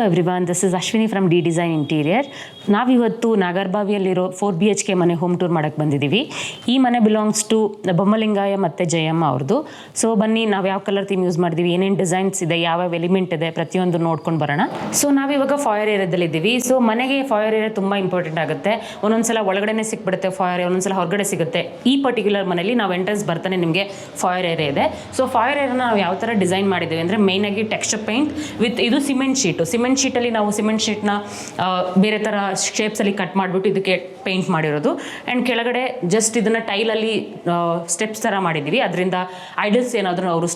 Everyone, this is Ashwini from D design interior. ನಾವಿವತ್ತು ನಾಗರ್ಬಾವಿಯಲ್ಲಿರೋ 4 BHK ಮನೆ home tour ಮಾಡೋಕ್ಕೆ ಬಂದಿದ್ದೀವಿ. ಈ ಮನೆ ಬಿಲಾಂಗ್ಸ್ ಟು ಬೊಮ್ಮಲಿಂಗಾಯ ಮತ್ತು ಜಯಮ್ಮ ಅವ್ರದ್ದು. ಸೊ ಬನ್ನಿ, ನಾವು ಯಾವ ಕಲರ್ ಥೀಮ್ ಯೂಸ್ ಮಾಡಿದ್ದೀವಿ, ಏನೇನು ಡಿಸೈನ್ಸ್ ಇದೆ, ಯಾವ್ಯಾವ ಎಲಿಮೆಂಟ್ ಇದೆ, ಪ್ರತಿಯೊಂದು ನೋಡ್ಕೊಂಡು ಬರೋಣ. ಸೊ ನಾವಿವಾಗ ಫಾಯರ್ ಏರಿಯಾದಲ್ಲಿದ್ದೀವಿ. ಸೊ ಮನೆಗೆ ಫಾಯರ್ ಏರಿಯಾ ತುಂಬ ಇಂಪಾರ್ಟೆಂಟ್ ಆಗುತ್ತೆ. ಒಂದೊಂದ್ಸಲ ಒಳಗಡೆನೇ ಸಿಕ್ಬಿಡುತ್ತೆ ಫಾಯರ್, ಒಂದೊಂದ್ಸಲ ಹೊರಗಡೆ ಸಿಗುತ್ತೆ. ಈ ಪರ್ಟಿಕ್ಯುಲರ್ ಮನೇಲಿ ನಾವು ಎಂಟ್ರೆನ್ಸ್ ಬರ್ತಾನೆ ನಿಮಗೆ ಫಾಯರ್ ಏರಿಯಾ ಇದೆ. ಸೊ ಫಾಯರ್ ಏರಿಯಾನ ನಾವು ಯಾವ ಥರ ಡಿಸೈನ್ ಮಾಡಿದ್ದೀವಿ ಅಂದರೆ, ಮೇಯ್ನಾಗಿ ಟೆಕ್ಸ್ಚರ್ ಪೇಂಟ್ ವಿತ್ ಇದು ಸಿಮೆಂಟ್ ಶೀಟಲ್ಲಿ ನಾವು ಸಿಮೆಂಟ್ ಶೀಟ್ನ ಬೇರೆ ಥರ ಶೇಪ್ಸಲ್ಲಿ ಕಟ್ ಮಾಡಿಬಿಟ್ಟು ಇದಕ್ಕೆ ಪೇಂಟ್ ಮಾಡಿರೋದು. ಆ್ಯಂಡ್ ಕೆಳಗಡೆ ಜಸ್ಟ್ ಇದನ್ನು ಟೈಲಲ್ಲಿ ಸ್ಟೆಪ್ಸ್ ಥರ ಮಾಡಿದ್ದೀವಿ. ಅದರಿಂದ ಐಡಲ್ಸ್ ಏನಾದರೂ ಅವರು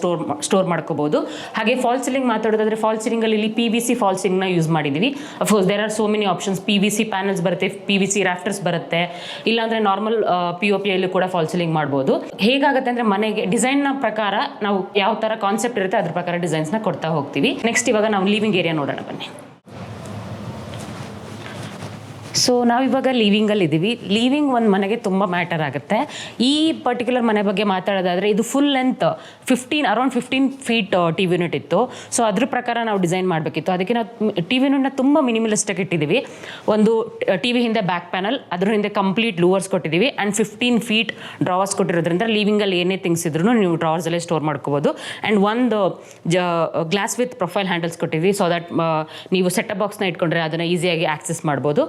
ಸ್ಟೋರ್ ಮಾಡ್ಕೋಬೋದು. ಹಾಗೆ ಫಾಲ್ ಸೀಲಿಂಗ್ ಮಾತಾಡೋದಾದರೆ, ಫಾಲ್ ಸೀಲಿಂಗಲ್ಲಿ ಇಲ್ಲಿ PVC ಫಾಲ್ ಸೀಲಿಂಗ್ನ ಯೂಸ್ ಮಾಡಿದ್ದೀವಿ. Of course there are so many options. PVC panels ಬರುತ್ತೆ, PVC ರಾಫ್ಟರ್ಸ್ ಬರುತ್ತೆ, ಇಲ್ಲಾಂದರೆ ನಾರ್ಮಲ್ POPಯಲ್ಲೂ ಕೂಡ ಫಾಲ್ ಸೀಲಿಂಗ್ ಮಾಡ್ಬೋದು. ಹೇಗಾಗುತ್ತೆ ಅಂದರೆ, ಮನೆಗೆ ಡಿಸೈನ್ನ ಪ್ರಕಾರ ನಾವು ಯಾವ ಥರ ಕಾನ್ಸೆಪ್ಟ್ ಇರುತ್ತೆ ಅದ್ರ ಪ್ರಕಾರ ಡಿಸೈನ್ಸ್ನ ಕೊಡ್ತಾ ಹೋಗ್ತೀವಿ. ನೆಕ್ಸ್ಟ್ ಇವಾಗ ನಾವು ಲಿವಿಂಗ್ ಏರಿಯಾ ನೋಡೋಣ ಬನ್ನಿ. ಸೊ ನಾವಿವಾಗ ಲಿವಿಂಗಲ್ಲಿದ್ದೀವಿ. ಲಿವಿಂಗ್ ಒಂದು ಮನೆಗೆ ತುಂಬ ಮ್ಯಾಟರ್ ಆಗುತ್ತೆ. ಈ ಪರ್ಟಿಕ್ಯುಲರ್ ಮನೆ ಬಗ್ಗೆ ಮಾತಾಡೋದಾದರೆ, ಇದು full length around 15 feet TV unit ಇತ್ತು. ಸೊ ಅದ್ರ ಪ್ರಕಾರ ನಾವು ಡಿಸೈನ್ ಮಾಡಬೇಕಿತ್ತು. ಅದಕ್ಕೆ ನಾವು TV ಯೂನಿಟ್ನ ತುಂಬ ಮಿನಿಮಲಿಸ್ಟಾಗಿ ಇಟ್ಟಿದ್ದೀವಿ. ಒಂದು TV ಹಿಂದೆ ಬ್ಯಾಕ್ ಪ್ಯಾನಲ್, ಅದ್ರ ಹಿಂದೆ ಕಂಪ್ಲೀಟ್ ಲೂವರ್ಸ್ ಕೊಟ್ಟಿದ್ದೀವಿ. ಆ್ಯಂಡ್ 15 ಫೀಟ್ ಡ್ರಾವರ್ಸ್ ಕೊಟ್ಟಿರೋದ್ರಿಂದ ಲಿವಿಂಗಲ್ಲಿ ಏನೇ ಥಿಂಗ್ಸ್ ಇದ್ರೂ ನೀವು ಡ್ರಾವರ್ಸಲ್ಲೇ ಸ್ಟೋರ್ ಮಾಡ್ಕೋಬೋದು. ಆ್ಯಂಡ್ ಒಂದು ಗ್ಲಾಸ್ ವಿತ್ ಪ್ರೊಫೈಲ್ ಹ್ಯಾಂಡಲ್ಸ್ ಕೊಟ್ಟಿದ್ವಿ, ಸೊ ದಟ್ ನೀವು ಸೆಟಪ್ ಬಾಕ್ಸ್ನ ಇಟ್ಕೊಂಡ್ರೆ ಅದನ್ನು ಈಸಿಯಾಗಿ ಆಕ್ಸೆಸ್ ಮಾಡ್ಬೋದು.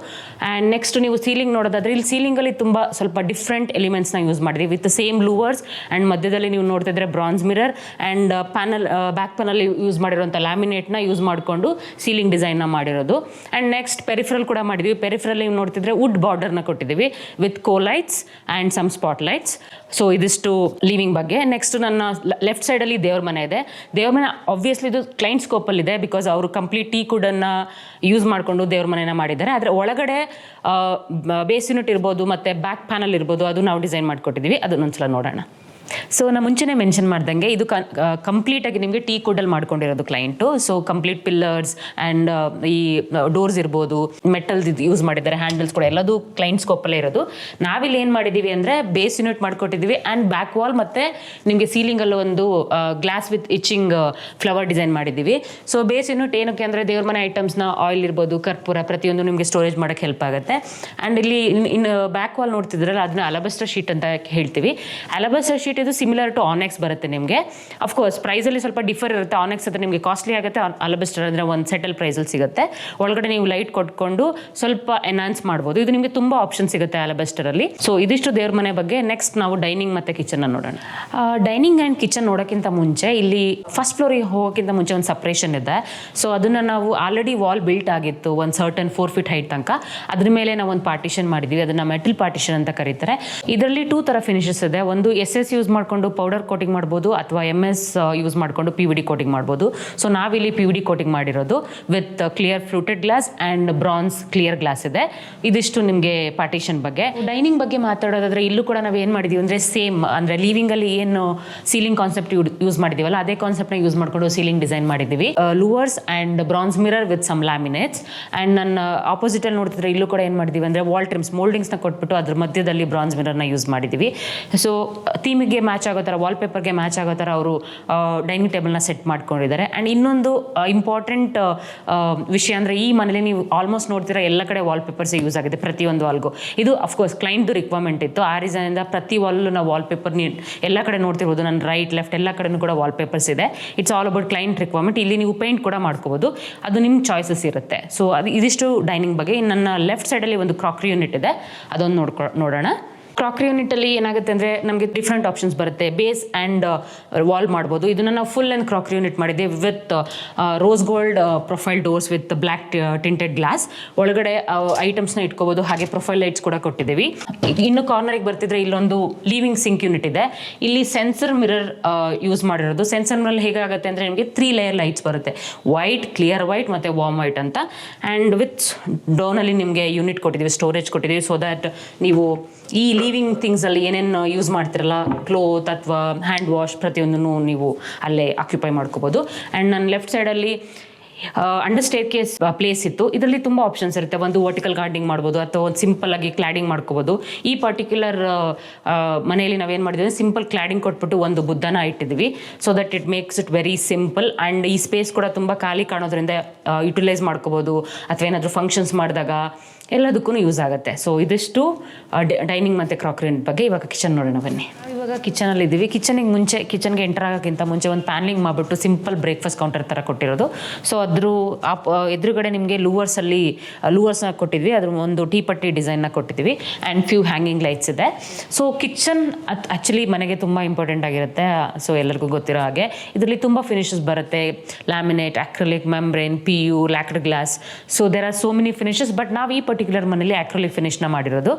ಆ್ಯಂಡ್ ನೆಕ್ಸ್ಟ್ ನೀವು ಸೀಲಿಂಗ್ ನೋಡೋದಾದ್ರೆ, ಇಲ್ಲಿ ಸೀಲಿಂಗಲ್ಲಿ ತುಂಬ ಸ್ವಲ್ಪ ಡಿಫ್ರೆಂಟ್ ಎಲಿಮೆಂಟ್ಸ್ನ ಯೂಸ್ ಮಾಡಿದ್ವಿ ವಿತ್ ಸೇಮ್ ಲೂವರ್ಸ್. ಆ್ಯಂಡ್ ಮಧ್ಯದಲ್ಲಿ ನೀವು ನೋಡ್ತಿದ್ರೆ ಬ್ರಾನ್ಸ್ ಮಿರರ್ ಆ್ಯಂಡ್ ಬ್ಯಾಕ್ ಪ್ಯಾನಲ್ಲಿ ಯೂಸ್ ಮಾಡಿರೋಂಥ ಲ್ಯಾಮಿನೇಟ್ನ ಯೂಸ್ ಮಾಡಿಕೊಂಡು ಸೀಲಿಂಗ್ ಡಿಸೈನ್ನ ಮಾಡಿರೋದು. ಆ್ಯಂಡ್ ನೆಕ್ಸ್ಟ್ ಪೆರಿಫರಲ್ ಕೂಡ ಮಾಡಿದ್ವಿ. ಪೆರಿಫರಲ್ ನೀವು ನೋಡ್ತಿದ್ರೆ ವುಡ್ ಬಾರ್ಡರ್ನ ಕೊಟ್ಟಿದ್ದೀವಿ with cove lights and some spot lights. So ಇದಿಷ್ಟು ಲಿವಿಂಗ್ ಬಗ್ಗೆ. ನೆಕ್ಸ್ಟ್ ನನ್ನ ಲೆಫ್ಟ್ ಸೈಡಲ್ಲಿ ದೇವ್ರ ಮನೆ ಇದೆ. ದೇವ್ರ ಮನೆ ಆಬ್ವಿಯಸ್ಲಿ ಇದು ಕ್ಲೈಂಟ್ ಸ್ಕೋಪಲ್ಲಿದೆ, ಬಿಕಾಸ್ ಅವರು ಕಂಪ್ಲೀಟ್ ಟೀ ಕುಡನ್ನು ಯೂಸ್ ಮಾಡಿಕೊಂಡು ದೇವ್ರ ಮನೆನ ಮಾಡಿದ್ದಾರೆ. ಆದರೆ ಒಳಗಡೆ ಬೇಸ್ ಯೂನಿಟ್ ಇರ್ಬೋದು ಮತ್ತು ಬ್ಯಾಕ್ ಪ್ಯಾನಲ್ ಇರ್ಬೋದು, ಅದು ನಾವು ಡಿಸೈನ್ ಮಾಡಿಕೊಟ್ಟಿದ್ದೀವಿ. ಅದನ್ನೊಂದ್ಸಲ ನೋಡೋಣ. ಸೊ ನಾನು ಮುಂಚೆನೇ ಮೆನ್ಷನ್ ಮಾಡ್ದಂಗೆ, ಇದು ಕಂಪ್ಲೀಟಾಗಿ ನಿಮಗೆ ಟೀ ಕುಡಲ್ಲಿ ಮಾಡ್ಕೊಂಡಿರೋದು client. So complete pillars and ಈ ಡೋರ್ಸ್ ಇರ್ಬೋದು, ಮೆಟಲ್ದು ಯೂಸ್ ಮಾಡಿದ್ದಾರೆ, ಹ್ಯಾಂಡಲ್ಸ್ ಕೂಡ ಎಲ್ಲದೂ ಕ್ಲೈಂಟ್ ಸ್ಕೋಪಲ್ಲೇ ಇರೋದು. ನಾವಿಲ್ಲಿ ಏನು ಮಾಡಿದ್ದೀವಿ ಅಂದರೆ, ಬೇಸ್ ಯೂನಿಟ್ ಮಾಡ್ಕೊಟ್ಟಿದ್ದೀವಿ ಆ್ಯಂಡ್ ಬ್ಯಾಕ್ ವಾಲ್ ಮತ್ತು ನಿಮಗೆ ಸೀಲಿಂಗಲ್ಲೂ ಒಂದು glass with etching flower design ಮಾಡಿದ್ದೀವಿ. ಸೊ ಬೇಸ್ ಯೂನಿಟ್ ಏನಕ್ಕೆ ಅಂದರೆ, ದೇವ್ರ ಮನೆ ಐಟಮ್ಸ್ನ ಆಯಿಲ್ ಇರ್ಬೋದು, ಕರ್ಪೂರ, ಪ್ರತಿಯೊಂದು ನಿಮಗೆ ಸ್ಟೋರೇಜ್ ಮಾಡೋಕ್ಕೆ ಹೆಲ್ಪ್ ಆಗುತ್ತೆ. ಆ್ಯಂಡ್ ಇಲ್ಲಿ ಇನ್ನು ಬ್ಯಾಕ್ ವಾಲ್ ನೋಡ್ತಿದ್ರಲ್ಲ, ಅದನ್ನ ಅಲಬಸ್ಟರ್ ಶೀಟ್ ಅಂತ ಹೇಳ್ತೀವಿ. ಅಲಬಸ್ಟರ್ ಶೀಟ್ ಇದು ಸಿಮಿಲರ್ ಟು ಆನೆಕ್ಸ್ ಬರುತ್ತೆ ನಿಮಗೆ. ಅಫ್ಕೋರ್ಸ್ ಪ್ರೈಸಲ್ಲಿ ಸ್ವಲ್ಪ ಡಿಫರ್ ಇರುತ್ತೆ. ಆನೆಕ್ಸ್ ಹತ್ರ ನಿಮಗೆ ಕಾಸ್ಟ್ಲಿ ಆಗುತ್ತೆ, ಅಲಬಸ್ಟರ್ ಅಂದರೆ ಒಂದು ಸೆಟಲ್ ಪ್ರೈಸಲ್ಲಿ ಸಿಗುತ್ತೆ. ಒಳಗಡೆ ನೀವು ಲೈಟ್ ಕೊಟ್ಕೊಂಡು ಸ್ವಲ್ಪ ಎನ್ಹಾನ್ಸ್ ಮಾಡ್ಬೋದು. ಇದು ನಿಮಗೆ ತುಂಬ ಆಪ್ಷನ್ ಸಿಗುತ್ತೆ ಅಲಬಸ್ಟರಲ್ಲಿ. ಸೊ ಇದಿಷ್ಟು ದೇವ್ರ ಮನೆ ಬಗ್ಗೆ. ನೆಕ್ಸ್ಟ್ ನಾವು ಡೈನಿಂಗ್ ಮತ್ತು ಕಿಚನ್ನ ನೋಡೋಣ. ಡೈನಿಂಗ್ ಆ್ಯಂಡ್ ಕಿಚನ್ ನೋಡೋಕ್ಕಿಂತ ಮುಂಚೆ, ಇಲ್ಲಿ ಫಸ್ಟ್ ಫ್ಲೋರಿಗೆ ಹೋಗೋಕ್ಕಿಂತ ಮುಂಚೆ ಒಂದು ಸಪ್ರೇಷನ್ ಇದೆ. ಸೊ ಅದನ್ನು ನಾವು ಆಲ್ರೆಡಿ ವಾಲ್ ಬಿಲ್ಟ್ ಆಗಿತ್ತು ಒಂದು ಸರ್ಟನ್ 4 ಫೀಟ್ ಹೈಟ್ ತನಕ. ಅದ್ರ ಮೇಲೆ ನಾವು ಒಂದು ಪಾರ್ಟಿಷನ್ ಮಾಡಿದ್ದೀವಿ. ಅದನ್ನು ಮೆಟಲ್ ಪಾರ್ಟಿಷನ್ ಅಂತ ಕರೀತಾರೆ. ಇದರಲ್ಲಿ 2 ಥರ ಫಿನಿಶಸ್ ಇದೆ. ಒಂದು SS ಯೂಸ್ ಮಾಡಿಕೊಂಡು ಪೌಡರ್ ಕೋಟಿಂಗ್ ಮಾಡ್ಬೋದು, ಅಥವಾ MS ಯೂಸ್ ಮಾಡಿಕೊಂಡು PVD ಕೋಟಿಂಗ್ ಮಾಡ್ಬೋದು. ಸೊ ನಾವಿಲ್ಲಿ PVD ಕೋಟಿಂಗ್ ಮಾಡಿರೋದು with clear fluted glass and bronze clear glass ಇದೆ. ಇದಿಷ್ಟು ನಿಮಗೆ ಪಾರ್ಟಿಷನ್ ಬಗ್ಗೆ. ಡೈನಿಂಗ್ ಬಗ್ಗೆ ಮಾತಾಡೋದಾದ್ರೆ, ಇಲ್ಲೂ ಕೂಡ ನಾವು ಏನು ಮಾಡಿದ್ದೀವಿ ಅಂದರೆ, ಸೇಮ್ ಅಂದರೆ ಲಿವಿಂಗಲ್ಲಿ ಏನು ಸೀಲಿಂಗ್ ಕಾನ್ಸೆಪ್ಟ್ ಯೂಸ್ ಮಾಡಿದ್ದೀವಲ್ಲ, ಅದೇ ಕಾನ್ಸೆಪ್ಟ್ನ ಯೂಸ್ ಮಾಡಿಕೊಂಡು ಸೀಲಿಂಗ್ ಡಿಸೈನ್ ಮಾಡಿದ್ದೀವಿ. Louvers and bronze mirror with some laminates. And ನನ್ನ ಆಪೋಸಿಟಲ್ಲಿ ನೋಡ್ತಿದ್ರೆ, ಇಲ್ಲೂ ಕೂಡ ಏನು ಮಾಡಿದ್ದೀವಿ ಅಂದರೆ, ವಾಲ್ ಟ್ರಿಮ್ಸ್ ಮೋಲ್ಡಿಂಗ್ಸ್ನ ಕೊಟ್ಬಿಟ್ಟು ಅದ್ರ ಮಧ್ಯದಲ್ಲಿ ಬ್ರಾನ್ಸ್ ಮಿರರ್ನ ಯೂಸ್ ಮಾಡಿದ್ದೀವಿ. ಸೊ ಥೀಮಿಗೆ ಮ್ಯಾಚ್ ಆಗೋ ಥರ, ವಾಲ್ಪೇಪರ್ಗೆ ಮ್ಯಾಚ್ ಆಗೋ ಥರ ಅವರು ಡೈನಿಂಗ್ ಟೇಬಲ್ನ ಸೆಟ್ ಮಾಡ್ಕೊಂಡಿದ್ದಾರೆ. ಆ್ಯಂಡ್ ಇನ್ನೊಂದು ಇಂಪಾರ್ಟೆಂಟ್ ವಿಷಯ ಅಂದರೆ, ಈ ಮನೇಲಿ ನೀವು ಆಲ್ಮೋಸ್ಟ್ ನೋಡ್ತೀರಾ ಎಲ್ಲ ಕಡೆ ವಾಲ್ಪೇಪರ್ಸ್ ಯೂಸ್ ಆಗಿದೆ ಪ್ರತಿಯೊಂದು ವಾಲ್ಗೂ. ಇದು ಅಫ್ಕೋರ್ಸ್ ಕ್ಲೈಂಟ್ದು ರಿಕ್ವೈರ್ಮೆಂಟ್ ಇತ್ತು. ಆ ರೀಸನಿಂದ ಪ್ರತಿ ವಾಲಲ್ಲೂ ನಾವು ವಾಲ್ಪೇಪರ್ ಎಲ್ಲ ಕಡೆ ನೋಡ್ತಿರ್ಬೋದು. ನನ್ನ ರೈಟ್ ಲೆಫ್ಟ್ ಎಲ್ಲ ಕಡೆನೂ ಕೂಡ ವಾಲ್ಪೇಪರ್ಸ್ ಇದೆ. It's all about client requirement. ಇಲ್ಲಿ ನೀವು ಪೇಂಟ್ ಕೂಡ ಮಾಡ್ಕೋಬೋದು, ಅದು ನಿಮ್ಮ ಚಾಯ್ಸಸ್ ಇರುತ್ತೆ. ಸೊ ಇದಿಷ್ಟು ಡೈನಿಂಗ್ ಬಗ್ಗೆ. ನನ್ನ ಲೆಫ್ಟ್ ಸೈಡಲ್ಲಿ ಒಂದು ಕ್ರಾಕ್ರಿ ಯೂನಿಟ್ ಇದೆ, ಅದೊಂದು ನೋಡೋಣ. ಕ್ರಾಕ್ರಿ ಯೂನಿಟಲ್ಲಿ ಏನಾಗುತ್ತೆ ಅಂದರೆ, ನಮಗೆ ಡಿಫ್ರೆಂಟ್ ಆಪ್ಷನ್ಸ್ ಬರುತ್ತೆ. ಬೇಸ್ ಆ್ಯಂಡ್ ವಾಲ್ ಮಾಡ್ಬೋದು. ಇದನ್ನು ನಾವು ಫುಲ್ ಆ್ಯಂಡ್ ಕ್ರಾಕ್ರಿ ಯೂನಿಟ್ ಮಾಡಿದ್ದೀವಿ with rose gold profile doors with black tinted glass. ಒಳಗಡೆ ಐಟಮ್ಸ್ನ ಇಟ್ಕೋಬೋದು. ಹಾಗೆ ಪ್ರೊಫೈಲ್ ಲೈಟ್ಸ್ ಕೂಡ ಕೊಟ್ಟಿದ್ದೀವಿ. ಇನ್ನು ಕಾರ್ನರಿಗೆ ಬರ್ತಿದ್ರೆ, ಇಲ್ಲೊಂದು ಲೀವಿಂಗ್ ಸಿಂಕ್ ಯೂನಿಟ್ ಇದೆ. ಇಲ್ಲಿ ಸೆನ್ಸರ್ ಮಿರರ್ ಯೂಸ್ ಮಾಡಿರೋದು. ಸೆನ್ಸರ್ ಮಿರರ್ ಹೇಗಾಗುತ್ತೆ ಅಂದರೆ, ನಿಮಗೆ 3 ಲೇಯರ್ ಲೈಟ್ಸ್ ಬರುತ್ತೆ, ವೈಟ್, ಕ್ಲಿಯರ್ ವೈಟ್ ಮತ್ತು ವಾರ್ಮ್ ವೈಟ್ ಅಂತ. ಆ್ಯಂಡ್ ವಿತ್ ಡೋನಲ್ಲಿ ನಿಮಗೆ ಯೂನಿಟ್ ಕೊಟ್ಟಿದ್ದೀವಿ, ಸ್ಟೋರೇಜ್ ಕೊಟ್ಟಿದ್ದೀವಿ. ಸೊ ದ್ಯಾಟ್ ನೀವು ಈ ಲಿವಿಂಗ್ ಥಿಂಗ್ಸಲ್ಲಿ ಏನೇನು ಯೂಸ್ ಮಾಡ್ತಿರಲ್ಲ, ಕ್ಲೋತ್ ಅಥವಾ ಹ್ಯಾಂಡ್ ವಾಶ್, ಪ್ರತಿಯೊಂದನ್ನು ನೀವು ಅಲ್ಲೇ ಆಕ್ಯುಪೈ ಮಾಡ್ಕೋಬೋದು. ಆ್ಯಂಡ್ ನನ್ನ ಲೆಫ್ಟ್ ಸೈಡಲ್ಲಿ ಅಂಡರ್ ಸ್ಟೇರ್ ಕೇಸ್ ಪ್ಲೇಸ್ ಇತ್ತು. ಇದರಲ್ಲಿ ತುಂಬ ಆಪ್ಷನ್ಸ್ ಇರುತ್ತೆ. ಒಂದು ವರ್ಟಿಕಲ್ ಗಾರ್ಡನಿಂಗ್ ಮಾಡ್ಬೋದು, ಅಥವಾ ಒಂದು ಸಿಂಪಲ್ ಆಗಿ ಕ್ಲಾಡಿಂಗ್ ಮಾಡ್ಕೋಬೋದು. ಈ ಪರ್ಟಿಕ್ಯುಲರ್ ಮನೆಯಲ್ಲಿ ನಾವೇನು ಮಾಡಿದ್ದೀವಿ, ಸಿಂಪಲ್ ಕ್ಲಾಡಿಂಗ್ ಕೊಟ್ಬಿಟ್ಟು ಒಂದು ಬುದ್ಧನ ಇಟ್ಟಿದ್ದೀವಿ. So that it makes it very simple. And ಈ ಸ್ಪೇಸ್ ಕೂಡ ತುಂಬ ಖಾಲಿ ಕಾಣೋದ್ರಿಂದ ಯುಟಿಲೈಸ್ ಮಾಡ್ಕೋಬೋದು, ಅಥವಾ ಏನಾದರೂ ಫಂಕ್ಷನ್ಸ್ ಮಾಡಿದಾಗ ಎಲ್ಲದಕ್ಕೂ ಯೂಸ್ ಆಗುತ್ತೆ. ಸೊ ಇದಿಷ್ಟು ಡೈನಿಂಗ್ ಮತ್ತು ಕ್ರಾಕರಿ ಬಗ್ಗೆ. ಇವಾಗ ಕಿಚನ್ ನೋಡೋಣ ಬನ್ನಿ. ಇವಾಗ ಕಿಚನಲ್ಲಿ ಇದ್ದೀವಿ. ಕಿಚನ್ಗೆ ಎಂಟರ್ ಆಗೋಕ್ಕಿಂತ ಮುಂಚೆ ಒಂದು ಪ್ಯಾನ್ಲಿಂಗ್ ಮಾಡಿಬಿಟ್ಟು ಸಿಂಪಲ್ ಬ್ರೇಕ್ಫಾಸ್ಟ್ ಕೌಂಟರ್ ಥರ ಕೊಟ್ಟಿರೋದು. ಸೊ ಅದ್ರ ಎದುರುಗಡೆ ನಿಮಗೆ ಲೂವರ್ಸ್ನ ಕೊಟ್ಟಿದ್ವಿ, ಅದ್ರ ಒಂದು ಟೀ ಪಟ್ಟಿ ಡಿಸೈನ್ನ ಕೊಟ್ಟಿದ್ವಿ ಆ್ಯಂಡ್ ಫ್ಯೂ ಹ್ಯಾಂಗಿಂಗ್ ಲೈಟ್ಸ್ ಇದೆ. ಸೊ ಕಿಚನ್ ಆ್ಯಕ್ಚುಲಿ ಮನೆಗೆ ತುಂಬ ಇಂಪಾರ್ಟೆಂಟ್ ಆಗಿರುತ್ತೆ. ಸೊ ಎಲ್ಲರಿಗೂ ಗೊತ್ತಿರೋ ಹಾಗೆ ಇದರಲ್ಲಿ ತುಂಬ ಫಿನಿಶಸ್ ಬರುತ್ತೆ, laminate, acrylic, membrane, PU, lacquered glass. So there are so many finishes. But ನಾವು ಈ ಪರ್ಟಿಕ್ಯುಲರ್ ಮನೇಲಿ ಅಕ್ರಿಲಿಕ್ ಫಿನಿಶ್ನ ಮಾಡಿರೋದು.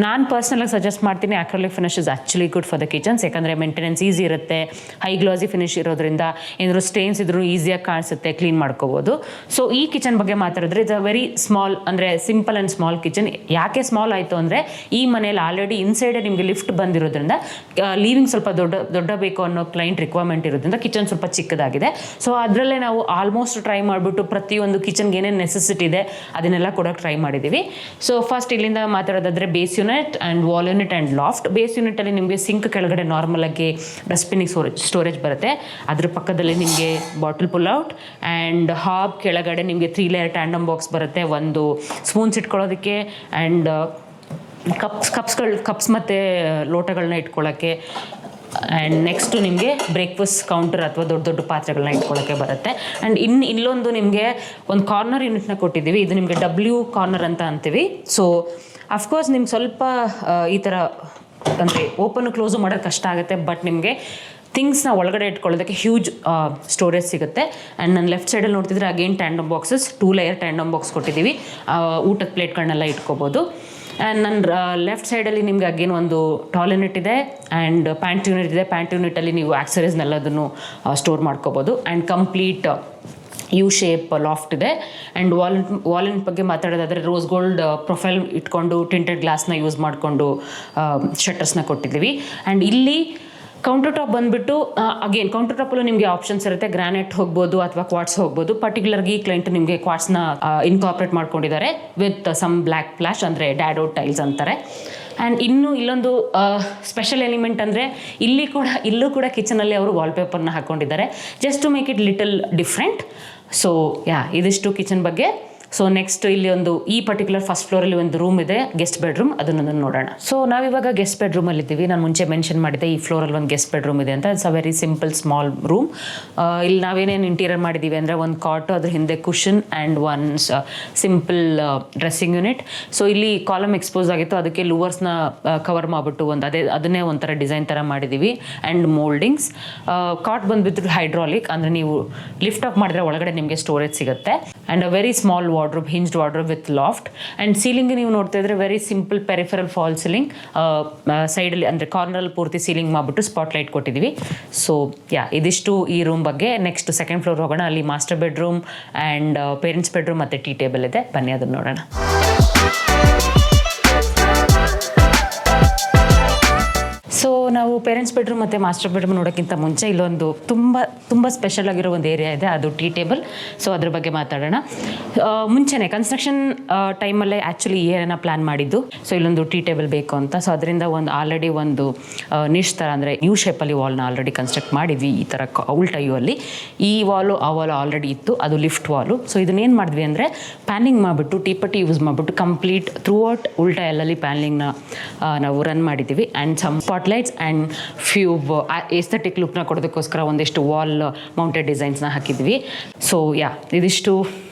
ನಾನು ಪರ್ಸನಲಾಗಿ ಸಜೆಸ್ಟ್ ಮಾಡ್ತೀನಿ acrylic finish is actually good for the kitchens. ಯಾಕಂದರೆ ಮೇಂಟೆನೆನ್ಸ್ ಈಸಿ ಇರುತ್ತೆ, ಹೈ ಗ್ಲಾಸಿ ಫಿನಿಶ್ ಇರೋದ್ರಿಂದ ಏನಾದರೂ ಸ್ಟೇನ್ಸ್ ಇದ್ರೂ ಈಸಿಯಾಗಿ ಕಾಣಿಸುತ್ತೆ, ಕ್ಲೀನ್ ಮಾಡ್ಕೋಬೋದು. ಸೊ ಈ ಕಿಚನ್ ಬಗ್ಗೆ ಮಾತಾಡಿದ್ರೆ ಇಟ್ಸ್ ಅ ವೆರಿ ಸ್ಮಾಲ್, ಅಂದರೆ ಸಿಂಪಲ್ ಆ್ಯಂಡ್ ಸ್ಮಾಲ್ ಕಿಚನ್. ಯಾಕೆ ಸ್ಮಾಲ್ ಆಯಿತು ಅಂದರೆ ಈ ಮನೇಲಿ ಆಲ್ರೆಡಿ ಇನ್ಸೈಡೇ ನಿಮಗೆ ಲಿಫ್ಟ್ ಬಂದಿರೋದ್ರಿಂದ ಲೀವಿಂಗ್ ಸ್ವಲ್ಪ ದೊಡ್ಡ ಬೇಕು ಅನ್ನೋ ಕ್ಲೈಂಟ್ ರಿಕ್ವೈರ್ಮೆಂಟ್ ಇರೋದ್ರಿಂದ ಕಿಚನ್ ಸ್ವಲ್ಪ ಚಿಕ್ಕದಾಗಿದೆ. ಸೊ ಅದರಲ್ಲೇ ನಾವು ಆಲ್ಮೋಸ್ಟ್ ಟ್ರೈ ಮಾಡಿಬಿಟ್ಟು ಪ್ರತಿಯೊಂದು ಕಿಚನ್ಗೆ ಏನೇನು ನೆಸೆಸಿಟಿ ಇದೆ ಅದನ್ನೆಲ್ಲ ಕೂಡ ಟ್ರೈ ಮಾಡಿದ್ದೀವಿ. ಸೊ ಫಸ್ಟ್ ಇಲ್ಲಿಂದ ಮಾತಾಡೋದಾದರೆ base unit and wall unit and loft. Base ಯೂನಿಟಲ್ಲಿ ನಿಮಗೆ ಸಿಂಕ್ ಕೆಳಗಡೆ ನಾರ್ಮಲಾಗಿ ಡಸ್ಟ್ಬಿನ್ನಿಗೆ ಸ್ಟೋರೇಜ್ ಬರುತ್ತೆ. ಅದ್ರ ಪಕ್ಕದಲ್ಲಿ ನಿಮಗೆ ಬಾಟಲ್ ಪುಲ್ಔಟ್ ಆ್ಯಂಡ್ ಹಾಬ್ ಕೆಳಗಡೆ ನಿಮಗೆ 3 ಲೇಯರ್ ಟ್ಯಾಂಡಮ್ ಬಾಕ್ಸ್ ಬರುತ್ತೆ. ಒಂದು ಸ್ಪೂನ್ಸ್ ಇಟ್ಕೊಳ್ಳೋದಕ್ಕೆ ಆ್ಯಂಡ್ ಕಪ್ಸ್ ಮತ್ತು ಲೋಟಗಳನ್ನ ಇಟ್ಕೊಳ್ಳೋಕ್ಕೆ. ಆ್ಯಂಡ್ ನೆಕ್ಸ್ಟು ನಿಮಗೆ ಬ್ರೇಕ್ಫಾಸ್ಟ್ ಕೌಂಟರ್ ಅಥವಾ ದೊಡ್ಡ ಪಾತ್ರೆಗಳನ್ನ ಇಟ್ಕೊಳ್ಳೋಕ್ಕೆ ಬರುತ್ತೆ. ಆ್ಯಂಡ್ ಇಲ್ಲೊಂದು ನಿಮಗೆ ಒಂದು ಕಾರ್ನರ್ ಯೂನಿಟ್ನ ಕೊಟ್ಟಿದ್ದೀವಿ. ಇದು ನಿಮಗೆ W ಕಾರ್ನರ್ ಅಂತ ಅಂತೀವಿ. ಸೊ ಅಫ್ಕೋರ್ಸ್ ನಿಮ್ಗೆ ಸ್ವಲ್ಪ ಈ ಥರ ಅಂದರೆ ಓಪನ್ ಕ್ಲೋಸು ಮಾಡೋದು ಕಷ್ಟ ಆಗುತ್ತೆ, ಬಟ್ ನಿಮಗೆ ಥಿಂಗ್ಸ್ನ ಒಳಗಡೆ ಇಟ್ಕೊಳ್ಳೋದಕ್ಕೆ ಹ್ಯೂಜ್ ಸ್ಟೋರೇಜ್ ಸಿಗುತ್ತೆ. ಆ್ಯಂಡ್ ನಾನು ಲೆಫ್ಟ್ ಸೈಡಲ್ಲಿ ನೋಡ್ತಿದ್ರೆ again tandem boxes, 2 layer tandem box ಕೊಟ್ಟಿದ್ದೀವಿ. ಊಟದ ಪ್ಲೇಟ್ಗಳನ್ನೆಲ್ಲ ಇಟ್ಕೋಬೋದು. ಆ್ಯಂಡ್ ನನ್ನ ಲೆಫ್ಟ್ ಸೈಡಲ್ಲಿ ನಿಮಗೆ ಅಗೇನ್ ಒಂದು ಟಾಲ್ ಯೂನಿಟ್ ಇದೆ ಆ್ಯಂಡ್ ಪ್ಯಾಂಟ್ ಯೂನಿಟ್ ಇದೆ. ಪ್ಯಾಂಟ್ ಯೂನಿಟಲ್ಲಿ ನೀವು ಆಕ್ಸರೀಸ್ನೆಲ್ಲದನ್ನು ಸ್ಟೋರ್ ಮಾಡ್ಕೋಬೋದು. And complete U shape loft ಇದೆ. ಆ್ಯಂಡ್ ವಾಲಿನ ಬಗ್ಗೆ ಮಾತಾಡೋದಾದರೆ ರೋಸ್ ಗೋಲ್ಡ್ ಪ್ರೊಫೈಲ್ ಇಟ್ಕೊಂಡು ಟಿಂಟೆಡ್ ಗ್ಲಾಸ್ನ ಯೂಸ್ ಮಾಡಿಕೊಂಡು ಶಟರ್ಸ್ನ ಕೊಟ್ಟಿದ್ದೀವಿ. ಆ್ಯಂಡ್ ಇಲ್ಲಿ ಕೌಂಟರ್ ಟಾಪ್ ಬಂದುಬಿಟ್ಟು ಅಗೇನ್ ಕೌಂಟರ್ ಟಾಪಲ್ಲೂ ನಿಮಗೆ ಆಪ್ಷನ್ಸ್ ಇರುತ್ತೆ. ಗ್ರಾನೈಟ್ ಹೋಗ್ಬೋದು ಅಥವಾ ಕ್ವಾರ್ಟ್ಸ್ ಹೋಗ್ಬೋದು. ಪರ್ಟಿಕ್ಯುಲರ್ಗೆ ಈ ಕ್ಲೈಂಟ್ ನಿಮಗೆ ಕ್ವಾರ್ಟ್ಸ್ನ ಇನ್ಕಾರ್ಪೊರೇಟ್ ಮಾಡ್ಕೊಂಡಿದ್ದಾರೆ ವಿತ್ ಸಮ್ ಬ್ಲ್ಯಾಕ್ ಫ್ಲಾಶ್, ಅಂದರೆ ಡ್ಯಾಡೋ ಟೈಲ್ಸ್ ಅಂತಾರೆ. ಆ್ಯಂಡ್ ಇಲ್ಲೊಂದು ಸ್ಪೆಷಲ್ ಎಲಿಮೆಂಟ್ ಅಂದರೆ ಇಲ್ಲೂ ಕೂಡ ಕಿಚನಲ್ಲಿ ಅವರು ವಾಲ್ಪೇಪರ್ನ ಹಾಕ್ಕೊಂಡಿದ್ದಾರೆ, just to make it little different. So ಇದಿಷ್ಟು ಕಿಚನ್ ಬಗ್ಗೆ. ಸೊ ನೆಕ್ಸ್ಟ್ ಇಲ್ಲಿ ಈ ಪರ್ಟಿಕ್ಯುಲರ್ ಫಸ್ಟ್ ಫ್ಲೋರಲ್ಲಿ ಒಂದು ರೂಮ್ ಇದೆ, ಗೆಸ್ಟ್ ಬೆಡ್ರೂಮ್. ಅದನ್ನೊಂದು ನೋಡೋಣ. ಸೊ ನಾವಿವಾಗ ಗೆಸ್ಟ್ ಬೆಡ್ರೂಮಲ್ಲಿ ಇದ್ದೀವಿ. ನಾನು ಮುಂಚೆ ಮೆನ್ಷನ್ ಮಾಡಿದ್ದೆ ಈ ಫ್ಲೋರಲ್ಲಿ ಒಂದು ಗೆಸ್ಟ್ ಬೆಡ್ರೂಮ್ ಇದೆ ಅಂತ. It's a very simple small room. ಇಲ್ಲಿ ನಾವೇನೇನು ಇಂಟೀರಿಯರ್ ಮಾಡಿದ್ದೀವಿ ಅಂದರೆ ಒಂದು ಕಾಟು, ಅದ್ರ ಹಿಂದೆ cushion and one simple dressing unit. So ಇಲ್ಲಿ ಕಾಲಮ್ ಎಕ್ಸ್ಪೋಸ್ ಆಗಿತ್ತು, ಅದಕ್ಕೆ ಲೂವರ್ಸ್ನ ಕವರ್ ಮಾಡಿಬಿಟ್ಟು ಅದನ್ನೇ ಒಂಥರ ಡಿಸೈನ್ ಥರ ಮಾಡಿದ್ದೀವಿ. ಆ್ಯಂಡ್ ಮೋಲ್ಡಿಂಗ್ಸ್. ಕಾಟ್ ಬಂದುಬಿಟ್ಟು ಹೈಡ್ರಾಲಿಕ್, ಅಂದರೆ ನೀವು ಲಿಫ್ಟ್ ಅಪ್ ಮಾಡಿದ್ರೆ ಒಳಗಡೆ ನಿಮಗೆ ಸ್ಟೋರೇಜ್ ಸಿಗುತ್ತೆ. And a very small wardrobe, ಹಿಂಜ್ಡ್ wardrobe with loft. And ceiling ನೀವು ನೋಡ್ತಾ ಇದ್ರೆ very simple peripheral fall ceiling. ಸೈಡಲ್ಲಿ ಅಂದರೆ ಕಾರ್ನರಲ್ಲಿ ಪೂರ್ತಿ ಸೀಲಿಂಗ್ ಮಾಡಿಬಿಟ್ಟು ಸ್ಪಾಟ್ಲೈಟ್ ಕೊಟ್ಟಿದ್ದೀವಿ. ಸೊ ಇದಿಷ್ಟು ಈ ರೂಮ್ ಬಗ್ಗೆ. ನೆಕ್ಸ್ಟ್ ಸೆಕೆಂಡ್ ಫ್ಲೋರ್ ಹೋಗೋಣ. ಅಲ್ಲಿ master bedroom and parents bedroom ಮತ್ತು ಟೀ ಟೇಬಲ್ ಇದೆ. ಬನ್ನಿ ಅದನ್ನು ನೋಡೋಣ. ಸೊ ನಾವು ಪೇರೆಂಟ್ಸ್ ಬೆಡ್ರೂಮ್ ಮತ್ತು ಮಾಸ್ಟರ್ ಬೆಡ್ರೂಮ್ ನೋಡೋಕ್ಕಿಂತ ಮುಂಚೆ ಇಲ್ಲೊಂದು ತುಂಬ ಸ್ಪೆಷಲ್ ಆಗಿರೋ ಒಂದು ಏರಿಯಾ ಇದೆ, ಅದು ಟೀ ಟೇಬಲ್. ಸೊ ಅದ್ರ ಬಗ್ಗೆ ಮಾತಾಡೋಣ. ಮುಂಚೆನೇ ಕನ್ಸ್ಟ್ರಕ್ಷನ್ ಟೈಮಲ್ಲೇ ಆ್ಯಕ್ಚುಲಿ ಈ ಏರಿಯಾನ ಪ್ಲ್ಯಾನ್ ಮಾಡಿದ್ದು. ಸೊ ಇಲ್ಲೊಂದು ಟೀ ಟೇಬಲ್ ಬೇಕು ಅಂತ. ಸೊ ಅದರಿಂದ ಆಲ್ರೆಡಿ ಒಂದು ನಿಶ್ ಥರ, ಅಂದರೆ ಯು ಶೇಪಲ್ಲಿ ವಾಲ್ನ ಆಲ್ರೆಡಿ ಕನ್ಸ್ಟ್ರಕ್ಟ್ ಮಾಡಿದ್ವಿ. ಈ ಥರ ಉಲ್ಟಾ ಯು ಅಲ್ಲಿ ಈ ವಾಲು ಆ ವಾಲು ಆಲ್ರೆಡಿ ಇತ್ತು, ಅದು ಲಿಫ್ಟ್ ವಾಲು. ಸೊ ಇದನ್ನೇನು ಮಾಡಿದ್ವಿ ಅಂದರೆ ಪ್ಯಾನಿಂಗ್ ಮಾಡಿಬಿಟ್ಟು ಟೀಪಟ್ಟಿ ಯೂಸ್ ಮಾಡಿಬಿಟ್ಟು ಕಂಪ್ಲೀಟ್ ಥ್ರೂ ಔಟ್ ಉಲ್ಟಾ ಎಲ್ಲಲ್ಲಿ ಪ್ಯಾನಿಂಗ್ನ ನಾವು ರನ್ ಮಾಡಿದ್ದೀವಿ. And some spotlights and few aesthetic ಲುಕ್ನ ಕೊಡೋದಕ್ಕೋಸ್ಕರ ಒಂದಿಷ್ಟು ವಾಲ್ ಮೌಂಟೆಡ್ ಡಿಸೈನ್ಸ್ನ ಹಾಕಿದ್ವಿ. ಸೊ ಇದಿಷ್ಟು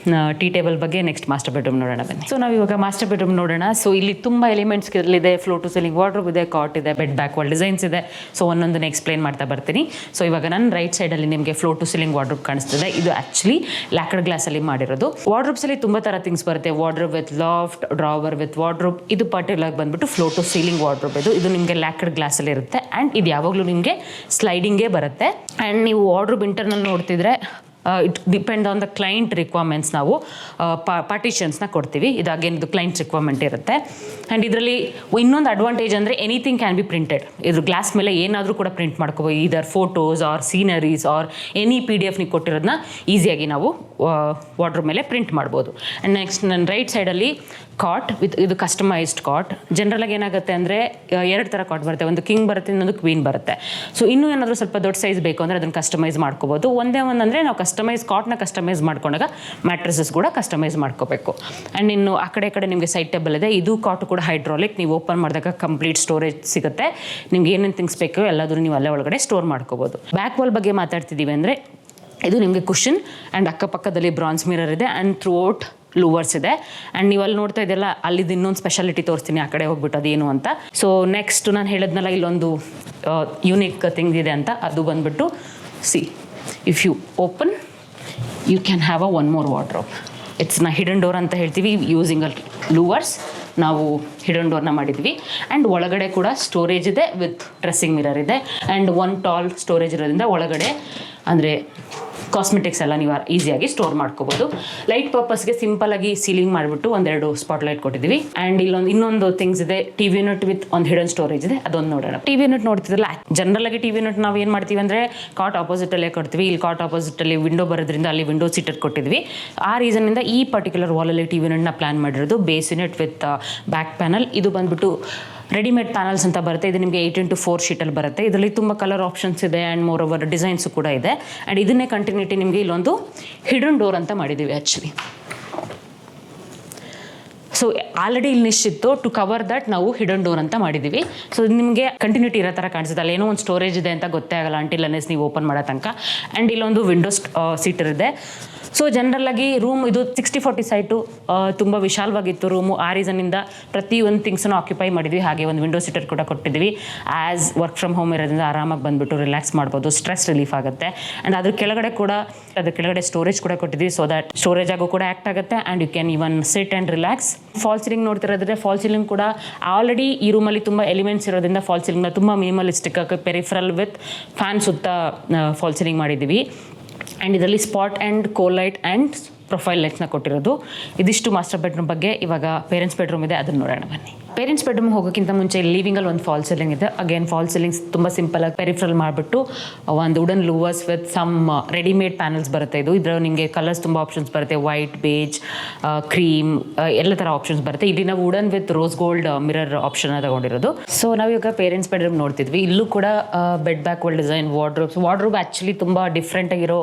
ಟೀ ಟೇಬಲ್ ಬಗ್ಗೆ. ನೆಕ್ಸ್ಟ್ ಮಾಸ್ಟರ್ ಬೆಡ್ರೂಮ್ ನೋಡೋಣ ಬನ್ನಿ. ಸೊ ನಾವು ಇವಾಗ ಮಾಸ್ಟರ್ ಬೆಡ್ರೂಮ್ ನೋಡೋಣ. ಸೊ ಇಲ್ಲಿ ತುಂಬ ಎಲಿಮೆಂಟ್ಸ್ ಇದೆ. ಫ್ಲೋರ್ ಟು ಸೀಲಿಂಗ್ ವಾರ್ಡ್ರೋಬ್ ಇದೆ, ಕಾಟ್ ಇದೆ, ಬೆಡ್ ಬ್ಯಾಕ್ ವಾಲ್ ಡಿಸೈನ್ಸ್ ಇದೆ. ಸೊ ಒಂದೊಂದನ್ನು ಎಕ್ಸ್ಪ್ಲೈನ್ ಮಾಡ್ತಾ ಬರ್ತೀನಿ. ಸೊ ಇವಾಗ ನನ್ನ ರೈಟ್ ಸೈಡಲ್ಲಿ ನಿಮಗೆ ಫ್ಲೋರ್ ಟು ಸೀಲಿಂಗ್ ವಾರ್ಡ್ರೋಬ್ ಕಾಣಿಸ್ತಿದೆ. ಇದು ಆ್ಯಕ್ಚುಲಿ ಲ್ಯಾಕ್ಡ್ ಗ್ಲಾಸಲ್ಲಿ ಮಾಡಿರೋದು. ವಾರ್ಡ್ರೋಬ್ಸಲ್ಲಿ ತುಂಬ ಥರ ಥಿಂಗ್ಸ್ ಬರುತ್ತೆ. Wardrobe with loft, drawer with wardrobe. ಇದು ಪರ್ಟಿಕ್ಯುಲರ್ ಬಂದುಬಿಟ್ಟು ಫ್ಲೋರ್ ಟು ಸೀಲಿಂಗ್ ವಾರ್ಡ್ರೋಬ್. ಇದು ನಿಮಗೆ ಲ್ಯಾಕ್ಡ್ ಗ್ಲಾಸಲ್ಲಿ ಇರುತ್ತೆ. ಆ್ಯಂಡ್ ಇದು ಯಾವಾಗಲೂ ನಿಮಗೆ ಸ್ಲೈಡಿಂಗೇ ಬರುತ್ತೆ. ಆ್ಯಂಡ್ ನೀವು ವಾರ್ಡ್ರೋಬ್ ಇಂಟರ್ನಲ್ ನೋಡ್ತಿದ್ರೆ it depend on the client requirements. ನಾವು ಪಾರ್ಟಿಷನ್ಸ್ನ ಕೊಡ್ತೀವಿ. ಇದು ಕ್ಲೈಂಟ್ ರಿಕ್ವೈರ್ಮೆಂಟ್ ಇರುತ್ತೆ. ಆ್ಯಂಡ್ ಇದರಲ್ಲಿ ಇನ್ನೊಂದು ಅಡ್ವಾಂಟೇಜ್ ಅಂದರೆ ಎನಿಥಿಂಗ್ ಕ್ಯಾನ್ ಬಿ ಪ್ರಿಂಟೆಡ್. ಇದ್ರ ಗ್ಲಾಸ್ ಮೇಲೆ ಏನಾದರೂ ಕೂಡ ಪ್ರಿಂಟ್ ಮಾಡ್ಕೋಬೋದು. ಇದರ್ photos or sceneries or any PDF ನೀವು ಕೊಟ್ಟಿರೋದನ್ನ ಈಸಿಯಾಗಿ ನಾವು ವಾರ್ಡ್ರೋಬ್ ಮೇಲೆ ಪ್ರಿಂಟ್ ಮಾಡ್ಬೋದು. ಆ್ಯಂಡ್ ನೆಕ್ಸ್ಟ್ ನನ್ನ ರೈಟ್ ಸೈಡಲ್ಲಿ ಕಾಟ್ ಇದು ಕಸ್ಟಮೈಸ್ಡ್ ಕಾಟ್. ಜನರಲಾಗಿ ಏನಾಗುತ್ತೆ ಅಂದರೆ 2 ಥರ ಕಾಟ್ ಬರುತ್ತೆ. ಒಂದು ಕಿಂಗ್ ಬರುತ್ತೆ, ಇನ್ನೊಂದು ಕ್ವೀನ್ ಬರುತ್ತೆ. ಸೊ ಇನ್ನೂ ಏನಾದರೂ ಸ್ವಲ್ಪ ದೊಡ್ಡ ಸೈಜ್ ಬೇಕು ಅಂದರೆ ಅದನ್ನು ಕಸ್ಟಮೈಸ್ ಮಾಡ್ಕೋಬೋದು. ಒಂದೇ ಅಂದರೆ ನಾವು ಕಾಟ್ನ ಕಸ್ಟಮೈಸ್ ಮಾಡ್ಕೊಂಡಾಗ ಮ್ಯಾಟ್ರಸಸ್ ಕೂಡ ಕಸ್ಟಮೈಸ್ ಮಾಡ್ಕೋಬೇಕು. ಆ್ಯಂಡ್ ಇನ್ನು ಆ ಕಡೆ ನಿಮಗೆ ಸೈಡ್ ಟೇಬಲ್ ಇದೆ. ಇದು ಕಾಟ್ ಕೂಡ ಹೈಡ್ರಾಲಿಕ್. ನೀವು ಓಪನ್ ಮಾಡಿದಾಗ ಕಂಪ್ಲೀಟ್ ಸ್ಟೋರೇಜ್ ಸಿಗುತ್ತೆ. ನಿಮ್ಗೆ ಏನೇನು ಥಿಂಗ್ಸ್ ಬೇಕೋ ಎಲ್ಲಾದರೂ ನೀವು ಅಲ್ಲೇ ಒಳಗಡೆ ಸ್ಟೋರ್ ಮಾಡ್ಕೋಬೋದು. ಬ್ಯಾಕ್ ವಾಲ್ ಬಗ್ಗೆ ಮಾತಾಡ್ತಿದ್ದೀವಿ ಅಂದರೆ ಇದು ನಿಮಗೆ ಕುಷನ್ ಆ್ಯಂಡ್ ಅಕ್ಕಪಕ್ಕದಲ್ಲಿ ಬ್ರಾನ್ಸ್ ಮಿರರ್ ಇದೆ ಆ್ಯಂಡ್ ಥ್ರೂ ಔಟ್ ಲೂವರ್ಸ್ ಇದೆ. ಆ್ಯಂಡ್ ನೀವು ಅಲ್ಲಿ ನೋಡ್ತಾ ಇದೆಯಲ್ಲ, ಅಲ್ಲಿದ್ದು ಇನ್ನೊಂದು ಸ್ಪೆಷಾಲಿಟಿ ತೋರಿಸ್ತೀನಿ ಆ ಕಡೆ ಹೋಗ್ಬಿಟ್ಟು ಅದೇನು ಅಂತ. ಸೊ ನೆಕ್ಸ್ಟ್ ನಾನು ಹೇಳಿದ್ನಲ್ಲ, ಇಲ್ಲೊಂದು ಯೂನಿಕ್ ಥಿಂಗ್ ಇದೆ ಅಂತ, ಅದು ಬಂದ್ಬಿಟ್ಟು see, if you open you can have one more wardrobe. It's hidden door ಅಂತ ಹೇಳ್ತೀವಿ. ಯೂಸಿಂಗ್ ಲೂವರ್ಸ್ ನಾವು ಹಿಡನ್ ಡೋರ್ನ ಮಾಡಿದ್ವಿ. ಆ್ಯಂಡ್ ಒಳಗಡೆ ಕೂಡ ಸ್ಟೋರೇಜ್ ಇದೆ ವಿತ್ ಡ್ರೆಸ್ಸಿಂಗ್ ಮಿರರ್ ಇದೆ. ಆ್ಯಂಡ್ ಒನ್ ಟಾಲ್ ಸ್ಟೋರೇಜ್ ಇರೋದ್ರಿಂದ ಒಳಗಡೆ ಅಂದರೆ ಕಾಸ್ಮೆಟಿಕ್ಸ್ ಎಲ್ಲ ನೀವು ಈಸಿಯಾಗಿ ಸ್ಟೋರ್ ಮಾಡ್ಕೋಬೋದು. ಲೈಟ್ ಪರ್ಪಸ್ಗೆ ಸಿಂಪಲಾಗಿ ಸೀಲಿಂಗ್ ಮಾಡಿಬಿಟ್ಟು ಒಂದೆರಡು ಸ್ಪಾಟ್ ಲೈಟ್ ಕೊಟ್ಟಿದ್ದೀವಿ. ಆ್ಯಂಡ್ ಇನ್ನೊಂದು ಥಿಂಗ್ಸ್ ಇದೆ, ಟಿವಿ ಯೂನಿಟ್ ವಿತ್ ಒಂದು ಹಿಡನ್ ಸ್ಟೋರೇಜ್ ಇದೆ, ಅದೊಂದು ನೋಡೋಣ. ಟಿವಿ ಯೂನಿಟ್ ನೋಡ್ತಿದ್ರಲ್ಲ, ಜನರಲ್ ಆಗಿ ಟಿವಿ ಯೂನಿಟ್ ನಾವು ಏನು ಮಾಡ್ತೀವಿ ಅಂದರೆ ಕಾಟ್ ಆಪೋಸಿಟಲ್ಲೇ ಕೊಡ್ತೀವಿ. ಇಲ್ಲಿ ಕಾಟ್ ಆಪೋಸಿಟಲ್ಲಿ ವಿಂಡೋ ಬರೋದ್ರಿಂದ ಅಲ್ಲಿ ವಿಂಡೋ ಸೀಟರ್ ಕೊಟ್ಟಿದ್ವಿ. ಆ ರೀಸನ್ನಿಂದ ಈ ಪರ್ಟಿಕ್ಯುಲರ್ ವಾಲಲ್ಲಿ ಟಿವಿ ಯೂನಿಟ್ನ ಪ್ಲಾನ್ ಮಾಡಿರೋದು. Base unit with back panel. ಇದು ಬಂದ್ಬಿಟ್ಟು ರೆಡಿಮೇಡ್ ಪ್ಯಾನಲ್ಸ್ ಅಂತ ಬರುತ್ತೆ. ಇದು ನಿಮಗೆ 8x4 ಶೀಟಲ್ಲಿ ಬರುತ್ತೆ. ಇದರಲ್ಲಿ ತುಂಬ ಕಲರ್ ಆಪ್ಷನ್ಸ್ ಇದೆ ಆ್ಯಂಡ್ ಮೋರ್ ಓವರ್ ಡಿಸೈನ್ಸು ಕೂಡ ಇದೆ. ಆ್ಯಂಡ್ ಇದನ್ನೇ ಕಂಟಿನ್ಯೂಟಿ ನಿಮಗೆ ಇಲ್ಲೊಂದು ಹಿಡನ್ ಡೋರ್ ಅಂತ ಮಾಡಿದ್ದೀವಿ ಆ್ಯಕ್ಚುಲಿ. ಸೊ ಆಲ್ರೆಡಿ ಇಲ್ಲಿ ನಿಶ್ಚಿತ್ತು, ಟು ಕವರ್ ದಟ್ ನಾವು ಹಿಡನ್ ಡೋರ್ ಅಂತ ಮಾಡಿದ್ದೀವಿ. ಸೊ ನಿಮಗೆ ಕಂಟಿನ್ಯೂಟಿ ಇರೋ ಥರ ಕಾಣಿಸುತ್ತೆ. ಅಲ್ಲಿ ಏನೋ ಒಂದು ಸ್ಟೋರೇಜ್ ಇದೆ ಅಂತ ಗೊತ್ತೇ ಆಗಲ್ಲ ಅಂಟಿಲ್ ಅನ್ಲೆಸ್ ನೀವು ಓಪನ್ ಮಾಡೋ ತನಕ. ಆ್ಯಂಡ್ ಇಲ್ಲೊಂದು ವಿಂಡೋಸ್ ಸೀಟರ್ ಇದೆ. ಸೊ ಜನರಲ್ಲಾಗಿ ರೂಮ್ ಇದು 60-40 ಸೈಟು, ತುಂಬ ವಿಶಾಲವಾಗಿತ್ತು ರೂಮು. ಆ ರೀಸನ್ನಿಂದ ಪ್ರತಿಯೊಂದು ಥಿಂಗ್ಸನ್ನು ಆಕ್ಯುಪೈ ಮಾಡಿದ್ವಿ. ಹಾಗೆ ಒಂದು ವಿಂಡೋ ಸೀಟರ್ ಕೂಡ ಕೊಟ್ಟಿದ್ವಿ. ಆ್ಯಸ್ ವರ್ಕ್ ಫ್ರಮ್ ಹೋಮ್ ಇರೋದ್ರಿಂದ ಆರಾಮಾಗಿ ಬಂದುಬಿಟ್ಟು ರಿಲ್ಯಾಕ್ಸ್ ಮಾಡ್ಬೋದು, ಸ್ಟ್ರೆಸ್ ರಿಲೀಫ್ ಆಗುತ್ತೆ. ಆ್ಯಂಡ್ ಅದ್ರ ಕೆಳಗಡೆ ಸ್ಟೋರೇಜ್ ಕೂಡ ಕೊಟ್ಟಿದ್ವಿ. ಸೊ ದಟ್ ಸ್ಟೋರೇಜ್ ಆಗೋ ಕೂಡ ಆ್ಯಕ್ಟ್ ಆಗುತ್ತೆ and you can even sit and relax. False ceiling ನೋಡ್ತಿರೋದ್ರೆ ಫಾಲ್ ಸೀಲಿಂಗ್ ಕೂಡ ಆಲ್ರೆಡಿ ಈ ರೂಮಲ್ಲಿ ತುಂಬ ಎಲಿಮೆಂಟ್ಸ್ ಇರೋದ್ರಿಂದ ಫಾಲ್ ಸೀಲಿಂಗ್ನ ತುಂಬ ಮಿನಿಮಲಿಸ್ಟಿಕ್ ಆಗಿ ಪೆರಿಫರಲ್ ವಿತ್ ಫ್ಯಾನ್ ಸುತ್ತ ಫಾಲ್ ಸೀಲಿಂಗ್ ಮಾಡಿದ್ದೀವಿ. ಆ್ಯಂಡ್ ಇದರಲ್ಲಿ ಸ್ಪಾಟ್ ಆ್ಯಂಡ್ ಕೋಲೈಟ್ ಆ್ಯಂಡ್ ಪ್ರೊಫೈಲ್ ಲೈಟ್ಸ್ನ ಕೊಟ್ಟಿರೋದು. ಇದಿಷ್ಟು ಮಾಸ್ಟರ್ ಬೆಡ್ರೂಮ್ ಬಗ್ಗೆ. ಇವಾಗ ಪೇರೆಂಟ್ಸ್ ಬೆಡ್ರೂಮ್ ಇದೆ, ಅದನ್ನು ನೋಡೋಣ ಬನ್ನಿ. ಪೇರೆಂಟ್ಸ್ ಬೆಡ್ರೂಮ್ ಹೋಗೋಕ್ಕಿಂತ ಮುಂಚೆ ಲಿವಿಂಗಲ್ಲಿ ಒಂದು ಫಾಲ್ ಸೀಲಿಂಗ್ ಇದೆ. ಅಗೇನ್ ಫಾಲ್ ಸೀಲಿಂಗ್ಸ್ ತುಂಬ ಸಿಂಪಲಾಗಿ ಪೆರಿಫರಲ್ ಮಾಡಿಬಿಟ್ಟು ಒಂದು wooden louvers with some readymade panels ಬರುತ್ತೆ. ಇದರ ನಿಮಗೆ ಕಲರ್ಸ್ ತುಂಬ ಆಪ್ಷನ್ಸ್ ಬರುತ್ತೆ. ವೈಟ್, ಬೇಜ್, ಕ್ರೀಮ್, ಎಲ್ಲ ಥರ ಆಪ್ಷನ್ಸ್ ಬರುತ್ತೆ. ಇಲ್ಲಿ ನಾವು wooden with rose gold mirror option ತಗೊಂಡಿರೋದು. ಸೊ ನಾವೀಗ ಪೇರೆಂಟ್ಸ್ ಬೆಡ್ರೂಮ್ ನೋಡ್ತಿದ್ವಿ. ಇಲ್ಲೂ ಕೂಡ bed back world design wardrobe actually ತುಂಬ ಡಿಫ್ರೆಂಟಾಗಿರೋ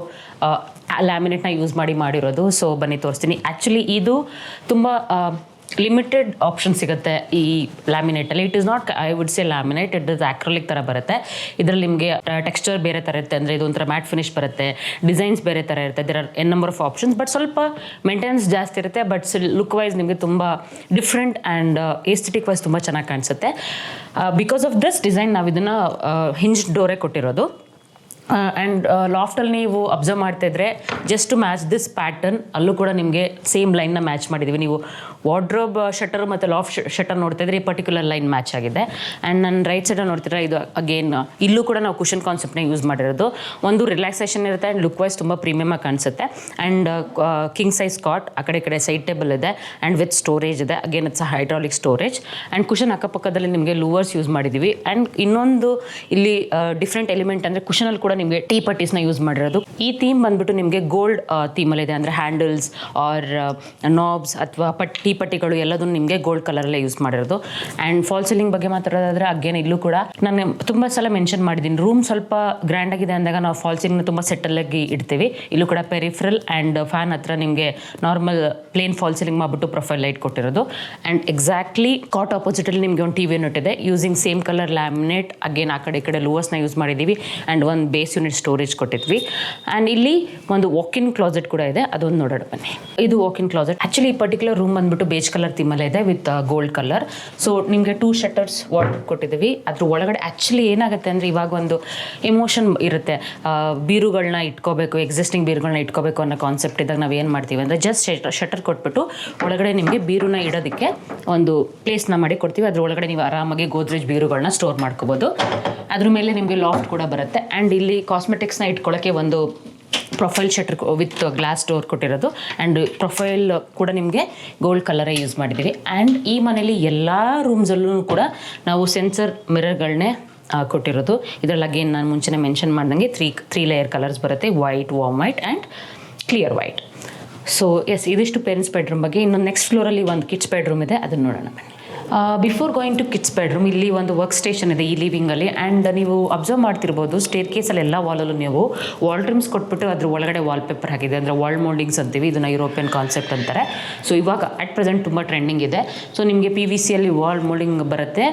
ಲ್ಯಾಮಿನೇಟ್ನ ಯೂಸ್ ಮಾಡಿರೋದು. ಸೊ ಬನ್ನಿ ತೋರಿಸ್ತೀನಿ. ಆ್ಯಕ್ಚುಲಿ ಇದು ತುಂಬ ಲಿಮಿಟೆಡ್ ಆಪ್ಷನ್ ಸಿಗುತ್ತೆ ಈ ಲ್ಯಾಮಿನೇಟಲ್ಲಿ. It is not, I would say laminate, it is acrylic ಥರ ಬರುತ್ತೆ. ಇದರಲ್ಲಿ ನಿಮಗೆ ಟೆಕ್ಸ್ಚರ್ ಬೇರೆ ಥರ ಇರುತ್ತೆ, ಅಂದರೆ ಇದು ಒಂಥರ ಮ್ಯಾಟ್ ಫಿನಿಶ್ ಬರುತ್ತೆ, ಡಿಸೈನ್ಸ್ ಬೇರೆ ಥರ ಇರುತ್ತೆ. There are an number of options. But ಸ್ವಲ್ಪ ಮೇಂಟೆನೆನ್ಸ್ ಜಾಸ್ತಿ ಇರುತ್ತೆ. ಬಟ್ ಲುಕ್ ವೈಸ್ ನಿಮಗೆ ತುಂಬ ಡಿಫ್ರೆಂಟ್ ಆ್ಯಂಡ್ ಏಸ್ಥೆಟಿಕ್ ವೈಸ್ ತುಂಬ ಚೆನ್ನಾಗಿ ಕಾಣಿಸುತ್ತೆ. ಬಿಕಾಸ್ ಆಫ್ ದಿಸ್ ಡಿಸೈನ್ ನಾವು ಇದನ್ನು ಹಿಂಜ್ ಡೋರೇ ಕೊಟ್ಟಿರೋದು. ಆ್ಯಂಡ್ ಲಾಫ್ಟಲ್ಲಿ ನೀವು ಅಬ್ಸರ್ವ್ ಮಾಡ್ತಾಯಿದ್ರೆ just to match this pattern ಅಲ್ಲೂ ಕೂಡ ನಿಮಗೆ ಸೇಮ್ ಲೈನ್ನ ಮ್ಯಾಚ್ ಮಾಡಿದ್ದೀವಿ. ನೀವು ವಾರ್ಡ್ರೋಬ್ ಶಟರ್ ಮತ್ತು ಲಾಫ್ಟ್ ಶಟರ್ ನೋಡ್ತಾಯಿದ್ರೆ ಈ ಪರ್ಟಿಕ್ಯುಲರ್ ಲೈನ್ ಮ್ಯಾಚ್ ಆಗಿದೆ. ಆ್ಯಂಡ್ ನನ್ನ ರೈಟ್ ಸೈಡಲ್ಲಿ ನೋಡ್ತಿದ್ರೆ ಇದು ಅಗೇನ್ ಇಲ್ಲೂ ಕೂಡ ನಾವು ಕುಷನ್ ಕಾನ್ಸೆಪ್ಟ್ನ ಯೂಸ್ ಮಾಡಿರೋದು. ಒಂದು ರಿಲ್ಯಾಕ್ಸೇಷನ್ ಇರುತ್ತೆ ಆ್ಯಂಡ್ ಲುಕ್ ವೈಸ್ ತುಂಬ ಪ್ರೀಮಿಯಮಾಗಿ ಕಾಣಿಸುತ್ತೆ. ಆ್ಯಂಡ್ ಕಿಂಗ್ ಸೈಜ್ ಕಾಟ್, ಆ ಕಡೆ ಸೈಡ್ ಟೇಬಲ್ ಇದೆ ಆ್ಯಂಡ್ ವಿತ್ ಸ್ಟೋರೇಜ್ ಇದೆ. Again it's hydraulic storage. And cushion ಅಕ್ಕಪಕ್ಕದಲ್ಲಿ ನಿಮಗೆ ಲೂವರ್ಸ್ ಯೂಸ್ ಮಾಡಿದ್ದೀವಿ. ಆ್ಯಂಡ್ ಇನ್ನೊಂದು ಇಲ್ಲಿ ಡಿಫ್ರೆಂಟ್ ಎಲಿಮೆಂಟ್ ಅಂದರೆ ಕುಷನಲ್ಲಿ ಕೂಡ ನಿಮಗೆ ಟೀ ಪಟ್ಟೀಸ್ನ ಯೂಸ್ ಮಾಡಿರೋದು. ಈ ಥೀಮ್ ಬಂದ್ಬಿಟ್ಟು ನಿಮಗೆ ಗೋಲ್ಡ್ ಥೀಮಲ್ಲಿದೆ. ಅಂದರೆ ಹ್ಯಾಂಡಲ್ಸ್ ಆರ್ ನಾಬ್ಸ್ ಅಥವಾ ಟೀ ಪಟ್ಟಿಗಳು ಎಲ್ಲದನ್ನು ನಿಮಗೆ ಗೋಲ್ಡ್ ಕಲರಲ್ಲೇ ಯೂಸ್ ಮಾಡಿರೋದು. ಆ್ಯಂಡ್ ಫಾಲ್ ಸೀಲಿಂಗ್ ಬಗ್ಗೆ ಮಾತಾಡೋದಾದರೆ ಅಗೇನ್ ಇಲ್ಲೂ ಕೂಡ ನಾನು ತುಂಬ ಸಲ ಮೆನ್ಷನ್ ಮಾಡಿದ್ದೀನಿ, ರೂಮ್ ಸ್ವಲ್ಪ ಗ್ರ್ಯಾಂಡ್ ಆಗಿದೆ ಅಂದಾಗ ನಾವು ಫಾಲ್ ಸೀಲಿಂಗ್ನ ತುಂಬ ಸೆಟಲಾಗಿ ಇಡ್ತೀವಿ. ಇಲ್ಲೂ ಕೂಡ ಪೆರಿಫರಲ್ ಆ್ಯಂಡ್ ಫ್ಯಾನ್ ಹತ್ರ ನಿಮಗೆ ನಾರ್ಮಲ್ ಪ್ಲೇನ್ ಫಾಲ್ ಸೀಲಿಂಗ್ ಮಾಡಿಬಿಟ್ಟು ಪ್ರೊಫೈಲ್ ಲೈಟ್ ಕೊಟ್ಟಿರೋದು. ಆ್ಯಂಡ್ ಎಕ್ಸಾಕ್ಟ್ಲಿ ಕಾಟ್ ಆಪೋಸಿಟಲ್ಲಿ ನಿಮಗೆ ಒಂದು ಟಿವಿ ಯೂನಿಟ್ ಇದೆ using same colour laminate. Again ಆ ಕಡೆ ಲೂವರ್ಸ್ನ ಯೂಸ್ ಮಾಡಿದ್ದೀವಿ ಆ್ಯಂಡ್ ಒಂದು ಬೇಸ್ ಯೂನಿಟ್ ಸ್ಟೋರೇಜ್ ಕೊಟ್ಟಿದ್ವಿ. ಆ್ಯಂಡ್ ಇಲ್ಲಿ ಒಂದು ವಾಕ್-ಇನ್ ಕ್ಲಾಸೆಟ್ ಕೂಡ ಇದೆ, ಅದೊಂದು ನೋಡೋಣ ಬನ್ನಿ. ಇದು ವಾಕ್-ಇನ್ ಕ್ಲಾಸೆಟ್. ಆ್ಯಕ್ಚುಲಿ ಈ ಪರ್ಟಿಕ್ಯುಲರ್ ರೂಮ್ ಬಂದ್ಬಿಟ್ಟು ಬೇಜ್ ಕಲರ್ ಥೀಮಲ್ಲೇ ಇದೆ ವಿತ್ ಗೋಲ್ಡ್ ಕಲರ್. ಸೊ ನಿಮಗೆ 2 ಶಟರ್ಸ್ ವಾರ್ಡ್ರೋಬ್ ಕೊಟ್ಟಿದ್ದೀವಿ. ಅದ್ರ ಒಳಗಡೆ ಆ್ಯಕ್ಚುಲಿ ಏನಾಗುತ್ತೆ ಅಂದರೆ ಇವಾಗ ಒಂದು ಎಮೋಷನ್ ಇರುತ್ತೆ, ಬೀರುಗಳನ್ನ ಇಟ್ಕೋಬೇಕು, ಎಕ್ಸಿಸ್ಟಿಂಗ್ ಬೀರುಗಳನ್ನ ಇಟ್ಕೋಬೇಕು ಅನ್ನೋ ಕಾನ್ಸೆಪ್ಟ್ ಇದ್ದಾಗ ನಾವು ಏನು ಮಾಡ್ತೀವಿ ಅಂದರೆ ಜಸ್ಟ್ ಶಟರ್ ಕೊಟ್ಬಿಟ್ಟು ಒಳಗಡೆ ನಿಮಗೆ ಬೀರುನ ಇಡೋದಕ್ಕೆ ಒಂದು ಪ್ಲೇಸ್ನ ಮಾಡಿ ಕೊಡ್ತೀವಿ. ಅದ್ರ ಒಳಗಡೆ ನೀವು ಆರಾಮಾಗಿ ಗೋದ್ರೇಜ್ ಬೀರುಗಳನ್ನ ಸ್ಟೋರ್ ಮಾಡ್ಕೋಬೋದು. ಅದ್ರ ಮೇಲೆ ನಿಮಗೆ ಲಾಫ್ಟ್ ಕೂಡ ಬರುತ್ತೆ. ಆ್ಯಂಡ್ ಇಲ್ಲಿ ಕಾಸ್ಮೆಟಿಕ್ಸ್ನ ಇಟ್ಕೊಳ್ಳೋಕ್ಕೆ ಒಂದು profile shutter with glass door ಕೊಟ್ಟಿರೋದು. ಆ್ಯಂಡ್ ಪ್ರೊಫೈಲ್ ಕೂಡ ನಿಮಗೆ ಗೋಲ್ಡ್ ಕಲರೇ ಯೂಸ್ ಮಾಡಿದ್ದೀವಿ. ಆ್ಯಂಡ್ ಈ ಮನೇಲಿ ಎಲ್ಲ ರೂಮ್ಸಲ್ಲೂ ಕೂಡ ನಾವು ಸೆನ್ಸರ್ ಮಿರರ್ಗಳನ್ನೇ ಕೊಟ್ಟಿರೋದು. ಇದರಲ್ಲಿ ಅಗೇನ್ ನಾನು ಮುಂಚೆನೇ ಮೆನ್ಷನ್ ಮಾಡ್ದಂಗೆ ತ್ರೀ ಲೇಯರ್ ಕಲರ್ಸ್ ಬರುತ್ತೆ, white, warm white and clear white. So yes, ಇದಿಷ್ಟು ಪೇರೆಂಟ್ಸ್ ಬೆಡ್ರೂಮ್ ಬಗ್ಗೆ. ಇನ್ನೊಂದು ನೆಕ್ಸ್ಟ್ ಫ್ಲೋರಲ್ಲಿ ಒಂದು ಕಿಡ್ಸ್ ಬೆಡ್ರೂಮ್ ಇದೆ, ಅದನ್ನು ನೋಡೋಣ ಬನ್ನಿ. Before going to kids bedroom ಇಲ್ಲಿ ಒಂದು ವರ್ಕ್ ಸ್ಟೇಷನ್ ಇದೆ ಈ ಲಿವಿಂಗಲ್ಲಿ. ಆ್ಯಂಡ್ ನೀವು ಅಬ್ಸರ್ವ್ ಮಾಡ್ತಿರ್ಬೋದು ಸ್ಟೇರ್ ಕೇಸಲ್ಲಿ ಎಲ್ಲ ವಾಲಲ್ಲೂ ನೀವು ವಾಲ್ ಟ್ರಿಮ್ಸ್ ಕೊಟ್ಬಿಟ್ಟು ಅದ್ರ ಒಳಗಡೆ ವಾಲ್ಪೇಪರ್ ಆಗಿದೆ, ಅಂದರೆ ವಾಲ್ ಮೋಲ್ಡಿಂಗ್ಸ್ ಅಂತೀವಿ, ಇದನ್ನು ಯುರೋಪಿಯನ್ ಕಾನ್ಸೆಪ್ಟ್ ಅಂತಾರೆ. ಸೊ ಇವಾಗ ಅಟ್ ಪ್ರೆಸೆಂಟ್ ತುಂಬ ಟ್ರೆಂಡಿಂಗ್ ಇದೆ. ಸೊ ನಿಮಗೆ PVCಯಲ್ಲಿ ವಾಲ್ ಮೋಲ್ಡಿಂಗ್ ಬರುತ್ತೆ,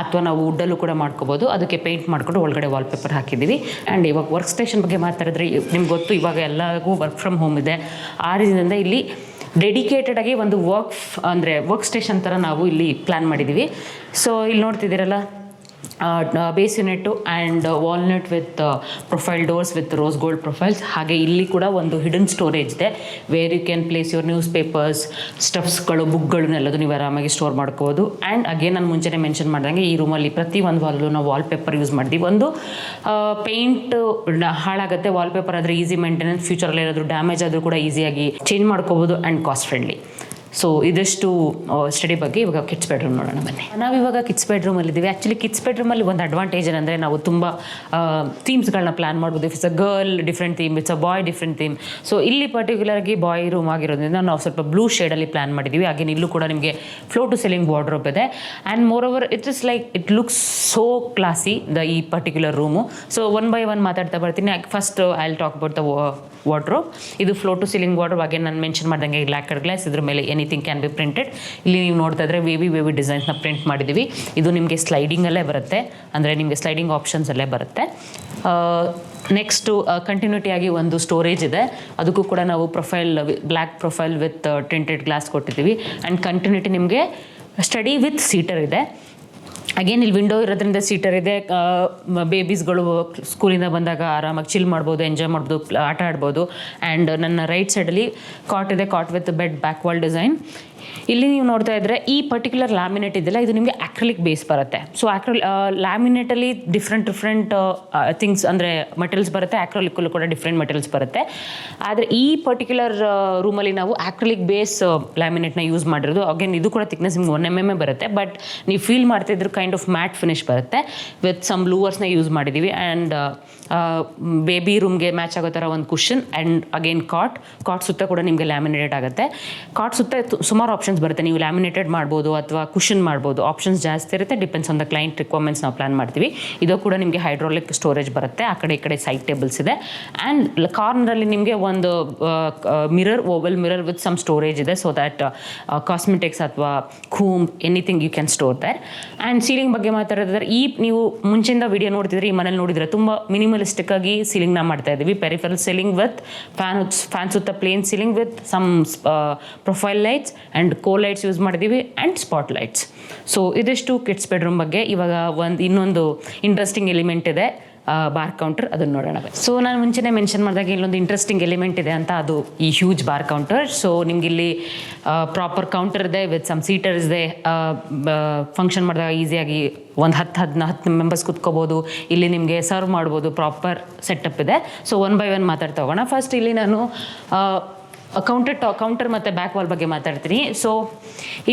ಅಥವಾ ನಾವು ವುಡ್ಡಲ್ಲೂ ಕೂಡ ಮಾಡ್ಕೋಬೋದು. ಅದಕ್ಕೆ ಪೇಂಟ್ ಮಾಡಿಕೊಂಡು ಒಳಗಡೆ ವಾಲ್ಪೇಪರ್ ಹಾಕಿದ್ದೀವಿ. ಆ್ಯಂಡ್ ಇವಾಗ ವರ್ಕ್ ಸ್ಟೇಷನ್ ಬಗ್ಗೆ ಮಾತಾಡಿದ್ರೆ ನಿಮ್ಗೆ ಗೊತ್ತು, ಇವಾಗ ಎಲ್ಲರಿಗೂ ವರ್ಕ್ ಫ್ರಮ್ ಹೋಮ್ ಇದೆ. ಆ ರೀತಿಯಿಂದ ಇಲ್ಲಿ ಡೆಡಿಕೇಟೆಡ್ ಆಗಿ ಒಂದು ವರ್ಕ್ ಸ್ಟೇಷನ್ ಥರ ನಾವು ಇಲ್ಲಿ ಪ್ಲ್ಯಾನ್ ಮಾಡಿದ್ದೀವಿ. ಸೊ ಇಲ್ಲಿ ನೋಡ್ತಿದ್ದೀರಲ್ಲ, base unit and walnut with profile doors with rose gold profiles. ಹಾಗೆ ಇಲ್ಲಿ ಕೂಡ ಒಂದು ಹಿಡನ್ ಸ್ಟೋರೇಜ್ ಇದೆ, where you can place your newspapers, ಸ್ಟಫ್ಸ್ಗಳು, ಬುಕ್ಗಳನ್ನೆಲ್ಲದು ನೀವು ಆರಾಮಾಗಿ ಸ್ಟೋರ್ ಮಾಡ್ಕೋಬೋದು. ಆ್ಯಂಡ್ ಅಗೇನ್ ನಾನು ಮುಂಚೆನೇ ಮೆನ್ಷನ್ ಮಾಡಿದಂಗೆ ಈ ರೂಮಲ್ಲಿ ಪ್ರತಿ ಒಂದು ವಾಲ್ಲು ನಾವು ವಾಲ್ಪೇಪರ್ ಯೂಸ್ ಮಾಡಿದ್ದೀವಿ. ಒಂದು ಪೇಂಟ್ ಹಾಳಾಗುತ್ತೆ, ವಾಲ್ಪೇಪರ್ ಆದರೆ ಈಸಿ ಮೇಂಟೆನೆನ್ಸ್, ಫ್ಯೂಚರಲ್ಲಿ ಏನಾದರೂ ಡ್ಯಾಮೇಜ್ ಆದರೂ ಕೂಡ ಈಸಿಯಾಗಿ ಚೇಂಜ್ ಮಾಡ್ಕೋಬೋದು ಆ್ಯಂಡ್ ಕಾಸ್ಟ್ ಫ್ರೆಂಡ್ಲಿ. ಸೊ ಇದಷ್ಟು ಸ್ಟಡಿ ಬಗ್ಗೆ. ಇವಾಗ ಕಿಡ್ಸ್ ಬೆಡ್ರೂಮ್ ನೋಡೋಣ ಬನ್ನಿ. ನಾವಿವಾಗ ಕಿಡ್ಸ್ ಬೆಡ್ರೂಮಲ್ಲಿದ್ದೀವಿ. ಆ್ಯಕ್ಚುಲಿ ಕಿಡ್ಸ್ ಬೆಡ್ರೂಮಲ್ಲಿ ಒಂದು ಅಡ್ವಾಂಟೇಜ್ ಏನಂದರೆ ನಾವು ತುಂಬ ಥೀಮ್ಸ್ಗಳನ್ನ ಪ್ಲ್ಯಾನ್ ಮಾಡ್ಬೋದು. If it's a girl different theme, it's a boy different theme. So ಇಲ್ಲಿ ಪರ್ಟಿಕ್ಯುಲರ್ಗೆ ಬಾಯ್ ರೂಮ್ ಆಗಿರೋದ್ರಿಂದ ನಾವು ಸ್ವಲ್ಪ ಬ್ಲೂ ಶೇಡಲ್ಲಿ ಪ್ಲ್ಯಾನ್ ಮಾಡಿದ್ದೀವಿ. ಹಾಗೆ ಇಲ್ಲೂ ಕೂಡ ನಿಮಗೆ ಫ್ಲೋರ್ ಟು ಸೀಲಿಂಗ್ ವಾರ್ಡ್ರೋಬ್ ಇದೆ. And moreover it looks so classy ಈ particular room. So one by one ಮಾತಾಡ್ತಾ ಬರ್ತೀನಿ. First I will talk about the wardrobe. ಇದು ಫ್ಲೋರ್ ಟು ಸೀಲಿಂಗ್ ವಾರ್ಡ್ರೋಬ್. ಹಾಗೆ ನಾನು ಮೆನ್ಷನ್ ಮಾಡ್ದಂಗೆ ಲ್ಯಾಕರ್ಡ್ ಗ್ಲಾಸ್, ಇದ್ರ ಮೇಲೆ ಎನಿಥಿಂಗ್ ಕ್ಯಾನ್ ಬಿ ಪ್ರಿಂಟೆಡ್. ಇಲ್ಲಿ ನೀವು ನೋಡ್ತಾ ಇದ್ರೆ ವೇವಿ ಡಿಸೈನ್ಸ್ನ ಪ್ರಿಂಟ್ ಮಾಡಿದ್ದೀವಿ. ಇದು ನಿಮಗೆ ಸ್ಲೈಡಿಂಗಲ್ಲೇ ಬರುತ್ತೆ, ಅಂದರೆ ನಿಮಗೆ ಸ್ಲೈಡಿಂಗ್ ಆಪ್ಷನ್ಸಲ್ಲೇ ಬರುತ್ತೆ. ನೆಕ್ಸ್ಟು ಕಂಟಿನ್ಯೂಟಿಯಾಗಿ ಒಂದು ಸ್ಟೋರೇಜ್ ಇದೆ, ಅದಕ್ಕೂ ಕೂಡ ನಾವು black profile with tinted glass ಕೊಟ್ಟಿದ್ದೀವಿ. ಆ್ಯಂಡ್ ಕಂಟಿನ್ಯೂಟಿ ನಿಮಗೆ ಸ್ಟಡಿ ವಿತ್ ಸೀಟರ್ ಇದೆ. ಅಗೇನ್ ಇಲ್ಲಿ ವಿಂಡೋ ಇರೋದ್ರಿಂದ ಸೀಟರ್ ಇದೆ. ಬೇಬೀಸ್ಗಳು ಸ್ಕೂಲಿಂದ ಬಂದಾಗ ಆರಾಮಾಗಿ ಚಿಲ್ ಮಾಡ್ಬೋದು, ಎಂಜಾಯ್ ಮಾಡ್ಬೋದು, ಆಟ ಆಡ್ಬೋದು. ಆ್ಯಂಡ್ ನನ್ನ ರೈಟ್ ಸೈಡಲ್ಲಿ ಕಾಟ್ ಇದೆ, cot with bed back wall design. ಇಲ್ಲಿ ನೀವು ನೋಡ್ತಾ ಇದ್ದರೆ ಈ ಪರ್ಟಿಕ್ಯುಲರ್ ಲ್ಯಾಮಿನೇಟ್ ಇದೆಯಲ್ಲ, ಇದು ನಿಮಗೆ ಆಕ್ರಿಲಿಕ್ ಬೇಸ್ ಬರುತ್ತೆ. ಸೊ ಲ್ಯಾಮಿನೇಟಲ್ಲಿ ಡಿಫ್ರೆಂಟ್ ಥಿಂಗ್ಸ್ ಅಂದರೆ ಮೆಟೀರಿಯಲ್ಸ್ ಬರುತ್ತೆ, ಆಕ್ರಿಲಿಕ್ಕಲ್ಲೂ ಕೂಡ ಡಿಫ್ರೆಂಟ್ ಮೆಟೀರಿಯಲ್ಸ್ ಬರುತ್ತೆ. ಆದರೆ ಈ ಪರ್ಟಿಕ್ಯುಲರ್ ರೂಮಲ್ಲಿ ನಾವು ಆಕ್ರಿಲಿಕ್ ಬೇಸ್ ಲ್ಯಾಮಿನೇಟ್ನ ಯೂಸ್ ಮಾಡಿರೋದು. ಅಗೇನ್ ಇದು ಕೂಡ ಥಿಕ್ನೆಸ್ ನಿಮ್ಗೆ 1 mm ಬರುತ್ತೆ, ಬಟ್ ನೀವು ಫೀಲ್ ಮಾಡ್ತಿದ್ರು ಕೈಂಡ್ ಆಫ್ ಮ್ಯಾಟ್ ಫಿನಿಶ್ ಬರುತ್ತೆ. ವಿತ್ ಸಮ್ ಲೂವರ್ಸ್ನ ಯೂಸ್ ಮಾಡಿದ್ದೀವಿ. ಆ್ಯಂಡ್ ಬೇಬಿ ರೂಮ್ಗೆ ಮ್ಯಾಚ್ ಆಗೋ ಥರ ಒಂದು ಕುಷನ್. ಆ್ಯಂಡ್ ಅಗೇನ್ ಕಾಟ್ ಸುತ್ತ ಕೂಡ ನಿಮಗೆ ಲ್ಯಾಮಿನೇಟೆಡ್ ಆಗುತ್ತೆ. ಕಾಟ್ ಸುತ್ತ ಸುಮಾರು ಆಪ್ಷನ್ಸ್ ಬರುತ್ತೆ, ನೀವು ಲ್ಯಾಮಿನೇಟೆಡ್ ಮಾಡ್ಬೋದು ಅಥವಾ ಕುಷನ್ ಮಾಡ್ಬೋದು. ಆಪ್ಷನ್ಸ್ ಜಾಸ್ತಿ ಇರುತ್ತೆ, depends on the client requirements ನಾವು ಪ್ಲಾನ್ ಮಾಡ್ತೀವಿ. ಇದು ಕೂಡ ನಿಮಗೆ ಹೈಡ್ರಾಲಿಕ್ ಸ್ಟೋರೇಜ್ ಬರುತ್ತೆ. ಆ ಕಡೆ ಈ ಕಡೆ ಸೈಡ್ ಟೇಬಲ್ಸ್ ಇದೆ. ಆ್ಯಂಡ್ ಕಾರ್ನರಲ್ಲಿ ನಿಮಗೆ ಒಂದು oval mirror with some storage ಇದೆ, ಸೊ ದ್ಯಾಟ್ ಕಾಸ್ಮೆಟಿಕ್ಸ್ ಅಥವಾ ಖೂಮ್ anything you can store there. And ceiling ಬಗ್ಗೆ ಮಾತಾಡೋದಾದ್ರೆ, ನೀವು ಮುಂಚೆಯಿಂದ ವಿಡಿಯೋ ನೋಡ್ತಿದ್ರೆ, ಈ ಮನೇಲಿ ನೋಡಿದರೆ ತುಂಬ ಮಿನಿಮಲಿಸ್ಟಿಕ್ ಆಗಿ ಸೀಲಿಂಗ್ನ ಮಾಡ್ತಾ ಇದ್ದೀವಿ. ಪೆರಿಫೆರಲ್ ಸೀಲಿಂಗ್ ವಿತ್ ಫ್ಯಾನ್ ಸುತ್ತ plain ceiling with some profile lights and lights use ಮಾಡಿದ್ದೀವಿ ಆ್ಯಂಡ್ ಸ್ಪಾಟ್ ಲೈಟ್ಸ್. ಸೊ ಇದಿಷ್ಟು ಕಿಡ್ಸ್ ಬೆಡ್ರೂಮ್ ಬಗ್ಗೆ. ಇವಾಗ ಇನ್ನೊಂದು ಇಂಟ್ರೆಸ್ಟಿಂಗ್ ಎಲಿಮೆಂಟ್ ಇದೆ, ಬಾರ್ ಕೌಂಟರ್, ಅದನ್ನು ನೋಡೋಣ. ಸೊ ನಾನು ಮುಂಚೆನೇ ಮೆನ್ಷನ್ ಮಾಡಿದಾಗ ಇಲ್ಲೊಂದು ಇಂಟ್ರೆಸ್ಟಿಂಗ್ ಎಲಿಮೆಂಟ್ ಇದೆ ಅಂತ, ಅದು ಈ ಹ್ಯೂಜ್ ಬಾರ್ ಕೌಂಟರ್. ಸೊ ನಿಮ್ಗೆ ಇಲ್ಲಿ ಪ್ರಾಪರ್ ಕೌಂಟರ್ ಇದೆ ವಿತ್ ಸಮ್ ಸೀಟರ್ಸ್ ಇದೆ. ಫಂಕ್ಷನ್ ಮಾಡಿದಾಗ ಈಸಿಯಾಗಿ ಒಂದು 10 ಮೆಂಬರ್ಸ್ ಕುತ್ಕೋಬೋದು. ಇಲ್ಲಿ ನಿಮಗೆ ಸರ್ವ್ ಮಾಡ್ಬೋದು, ಪ್ರಾಪರ್ ಸೆಟಪ್ ಇದೆ. ಸೊ ಒನ್ ಬೈ ಒನ್ ಮಾತಾಡ್ತಾ ಹೋಗೋಣ. ಫಸ್ಟ್ ಇಲ್ಲಿ ನಾನು ಕೌಂಟರ್ ಮತ್ತು ಬ್ಯಾಕ್ ವಾಲ್ ಬಗ್ಗೆ ಮಾತಾಡ್ತೀನಿ. ಸೊ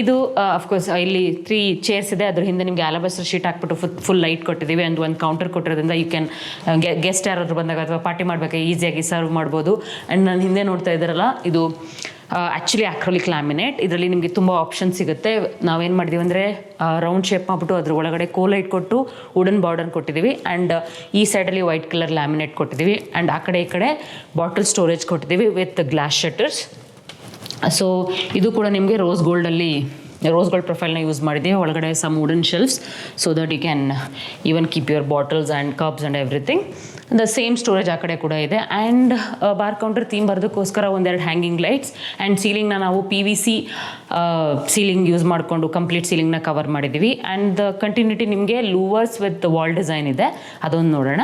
ಇದು ಅಫ್ಕೋರ್ಸ್ ಇಲ್ಲಿ 3 ಚೇರ್ಸ್ ಇದೆ. ಅದ್ರ ಹಿಂದೆ ನಿಮಗೆ ಆಲಬಸ್ಟರ್ ಶೀಟ್ ಹಾಕ್ಬಿಟ್ಟು ಫುಲ್ ಲೈಟ್ ಕೊಟ್ಟಿದ್ದೀವಿ. ಆ್ಯಂಡ್ ಒಂದು ಕೌಂಟರ್ ಕೊಟ್ಟಿರೋದ್ರಿಂದ ಯು ಕ್ಯಾನ್ ಗೆಸ್ಟ್ ಯಾರಾದರೂ ಬಂದಾಗ ಅಥವಾ ಪಾರ್ಟಿ ಮಾಡಬೇಕಾದ್ರೆ ಈಸಿಯಾಗಿ ಸರ್ವ್ ಮಾಡ್ಬೋದು. ಆ್ಯಂಡ್ ನಾನು ಹಿಂದೆ ನೋಡ್ತಾ ಇದ್ದಾರಲ್ಲ, ಇದು ಆ್ಯಕ್ಚುಲಿ ಆಕ್ರಿಲಿಕ್ ಲ್ಯಾಮಿನೇಟ್. ಇದರಲ್ಲಿ ನಿಮಗೆ ತುಂಬ ಆಪ್ಷನ್ ಸಿಗುತ್ತೆ. ನಾವೇನು ಮಾಡಿದ್ದೀವಿ ಅಂದರೆ ರೌಂಡ್ ಶೇಪ್ ಮಾಡಿಬಿಟ್ಟು ಅದ್ರ ಒಳಗಡೆ ಲೈಟ್ ಕೊಟ್ಟು ವುಡನ್ ಬಾರ್ಡರ್ ಕೊಟ್ಟಿದ್ದೀವಿ. ಆ್ಯಂಡ್ ಈ ಸೈಡಲ್ಲಿ ವೈಟ್ ಕಲರ್ ಲ್ಯಾಮಿನೇಟ್ ಕೊಟ್ಟಿದ್ದೀವಿ. ಆ್ಯಂಡ್ ಆ ಕಡೆ ಈ ಕಡೆ ಬಾಟಲ್ ಸ್ಟೋರೇಜ್ ಕೊಟ್ಟಿದ್ದೀವಿ ವಿತ್ ಗ್ಲಾಸ್ ಶಟರ್ಸ್. ಸೊ ಇದು ಕೂಡ ನಿಮಗೆ ರೋಸ್ ಗೋಲ್ಡ್ ಪ್ರೊಫೈಲ್ನ ಯೂಸ್ ಮಾಡಿದ್ದೀವಿ. ಒಳಗಡೆ some wooden shelves, so that you can even keep your bottles and cups and everything. The same storage ಆ ಕಡೆ ಕೂಡ ಇದೆ. ಆ್ಯಂಡ್ ಬಾರ್ ಕೌಂಟರ್ ಥೀಮ್ ಬರೋದಕ್ಕೋಸ್ಕರ 1-2 ಹ್ಯಾಂಗಿಂಗ್ ಲೈಟ್ಸ್. ಆ್ಯಂಡ್ ಸೀಲಿಂಗ್ನ ನಾವು PVC ಸೀಲಿಂಗ್ ಯೂಸ್ ಮಾಡಿಕೊಂಡು ಕಂಪ್ಲೀಟ್ ಸೀಲಿಂಗ್ನ ಕವರ್ ಮಾಡಿದ್ದೀವಿ. ಆ್ಯಂಡ್ ಕಂಟಿನ್ಯೂಟಿ ನಿಮಗೆ ಲೂವರ್ಸ್ ವಿತ್ ವಾಲ್ ಡಿಸೈನ್ ಇದೆ, ಅದೊಂದು ನೋಡೋಣ.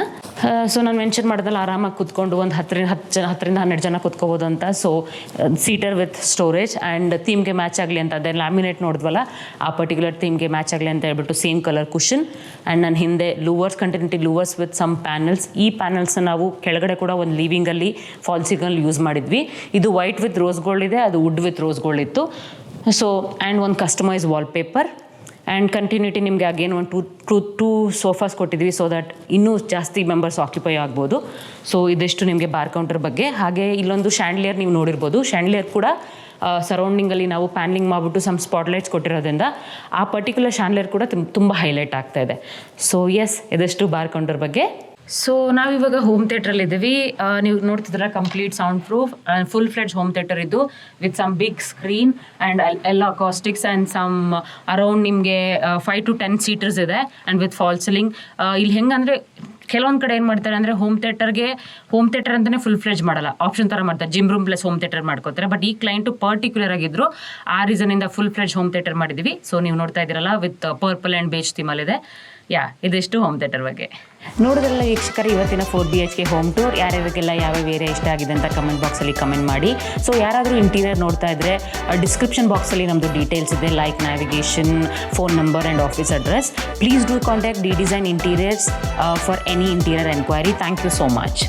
ಸೊ ನಾನು ಮೆನ್ಷನ್ ಮಾಡೋದ್ರಲ್ಲಿ ಆರಾಮಾಗಿ ಕುತ್ಕೊಂಡು ಒಂದು 10ರಿಂದ 12 ಜನ ಕುತ್ಕೋಬೋದು ಅಂತ. So seater with storage and ಥೀಮ್ಗೆ ಮ್ಯಾಚ್ ಆಗಲಿ ಅಂತ, ಅದೇ ಲ್ಯಾಮಿನೇಟ್ ನೋಡಿದ್ವಲ್ಲ ಆ ಪರ್ಟಿಕ್ಯುಲರ್ ಥೀಮ್ಗೆ ಮ್ಯಾಚ್ ಆಗಲಿ ಅಂತ ಹೇಳ್ಬಿಟ್ಟು ಸೇಮ್ ಕಲರ್ ಕುಷನ್. ಆ್ಯಂಡ್ ನಾನು ಹಿಂದೆ continuity louvers with some panels. ಈ ಪ್ಯಾನಲ್ಸ್ನ ನಾವು ಕೆಳಗಡೆ ಕೂಡ ಒಂದು ಲಿವಿಂಗಲ್ಲಿ ಫಾಲ್ ಸೀಲಿಂಗಲ್ಲಿ ಯೂಸ್ ಮಾಡಿದ್ವಿ. ಇದು ವೈಟ್ ವಿತ್ ರೋಸ್ ಗೋಲ್ಡ್ ಇದೆ, ಅದು ವುಡ್ ವಿತ್ ರೋಸ್ ಗೋಲ್ಡ್ ಇತ್ತು. ಸೊ ಆ್ಯಂಡ್ ಒಂದು ಕಸ್ಟಮೈಸ್ ವಾಲ್ಪೇಪರ್. ಆ್ಯಂಡ್ ಕಂಟಿನ್ಯೂಟಿ ನಿಮಗೆ ಅಗೇನ್ ಒಂದು ಟೂ ಸೋಫಾಸ್ ಕೊಟ್ಟಿದ್ವಿ, ಸೊ ದಟ್ ಇನ್ನೂ ಜಾಸ್ತಿ ಮೆಂಬರ್ಸ್ ಆಕ್ಯುಪೈ ಆಗ್ಬೋದು. ಸೊ ಇದಿಷ್ಟು ನಿಮಗೆ ಬಾರ್ ಕೌಂಟರ್ ಬಗ್ಗೆ. ಹಾಗೆ ಇಲ್ಲೊಂದು ಶ್ಯಾಂಡ್ಲಿಯರ್ ನೀವು ನೋಡಿರ್ಬೋದು. ಶ್ಯಾಂಡ್ಲಿಯರ್ ಕೂಡ ಸರೌಂಡಿಂಗಲ್ಲಿ ನಾವು ಪ್ಯಾನ್ಲಿಂಗ್ ಮಾಡಿಬಿಟ್ಟು ಸಮ್ ಸ್ಪಾಟ್ಲೈಟ್ಸ್ ಕೊಟ್ಟಿರೋದ್ರಿಂದ ಆ ಪರ್ಟಿಕ್ಯುಲರ್ ಶಾನ್ಲರ್ ಕೂಡ ತುಂಬ ಹೈಲೈಟ್ ಆಗ್ತಾ ಇದೆ. ಸೊ ಎಸ್, ಇದಷ್ಟು ಬಾರ್ ಕೌಂಟರ್ ಬಗ್ಗೆ. ಸೊ ನಾವಿವಾಗ ಹೋಮ್ ಥಿಯೇಟ್ರಲ್ಲಿ ಇದ್ದೀವಿ. ನೀವು ನೋಡ್ತಿದ್ರೆ complete soundproof full fledged home theatre ಇದ್ದು with some big screen and ಎಲ್ಲ ಅಕಾಸ್ಟಿಕ್ಸ್ ಆ್ಯಂಡ್ ಸಮ್ ಅರೌಂಡ್ ನಿಮಗೆ 5 to 10 ಸೀಟರ್ಸ್ ಇದೆ ಆ್ಯಂಡ್ ವಿತ್ ಫಾಲ್ ಸೀಲಿಂಗ್. ಇಲ್ಲಿ ಹೆಂಗಂದರೆ ಕೆಲವೊಂದು ಕಡೆ ಏನು ಮಾಡ್ತಾರೆ ಅಂದರೆ ಹೋಮ್ ಥಿಯೇಟರ್ ಅಂತಲೇ ಫುಲ್ ಫ್ಲೆಡ್ಜ್ ಮಾಡಲ್ಲ, ಆಪ್ಷನ್ ಥರ ಮಾಡ್ತಾರೆ, gym room plus home theatre ಮಾಡ್ಕೋತಾರೆ. ಬಟ್ ಈ ಕ್ಲೈಂಟು ಪರ್ಟಿಕ್ಯುಲರ್ ಆಗಿದ್ರು, ಆ ರೀಸನಿಂದ ಫುಲ್ ಫ್ಲೆಡ್ಜ್ ಹೋಮ್ ಥಿಯೇಟರ್ ಮಾಡಿದ್ದೀವಿ. ಸೊ ನೀವು ನೋಡ್ತಾ ಇದ್ದೀರಲ್ಲ ವಿತ್ ಪರ್ಪಲ್ ಆ್ಯಂಡ್ ಬೇಜ್ ಥೀಮಲ್ಲಿದೆ. ಇದಿಷ್ಟು ಹೋಮ್ ಥಿಯೇಟರ್ ಬಗ್ಗೆ. ನೋಡೋದ್ರಲ್ಲ ವೀಕ್ಷಕರು, ಇವತ್ತಿನ 4 BHK ಹೋಮ್ ಟೂರ್. ಯಾರ್ಯಾರಿಗೆಲ್ಲ ಯಾವ್ಯಾವ ಏರಿಯಾ ಇಷ್ಟ ಆಗಿದೆ ಅಂತ ಕಮೆಂಟ್ ಬಾಕ್ಸಲ್ಲಿ ಕಮೆಂಟ್ ಮಾಡಿ. ಸೊ ಯಾರಾದರೂ ಇಂಟೀರಿಯರ್ ನೋಡ್ತಾ ಇದ್ದರೆ ಡಿಸ್ಕ್ರಿಪ್ಷನ್ ಬಾಕ್ಸಲ್ಲಿ ನಮ್ಮದು ಡೀಟೇಲ್ಸ್ ಇದೆ, like navigation, phone number and office address. Please do contact D design interiors for any interior enquiry. Thank you so much.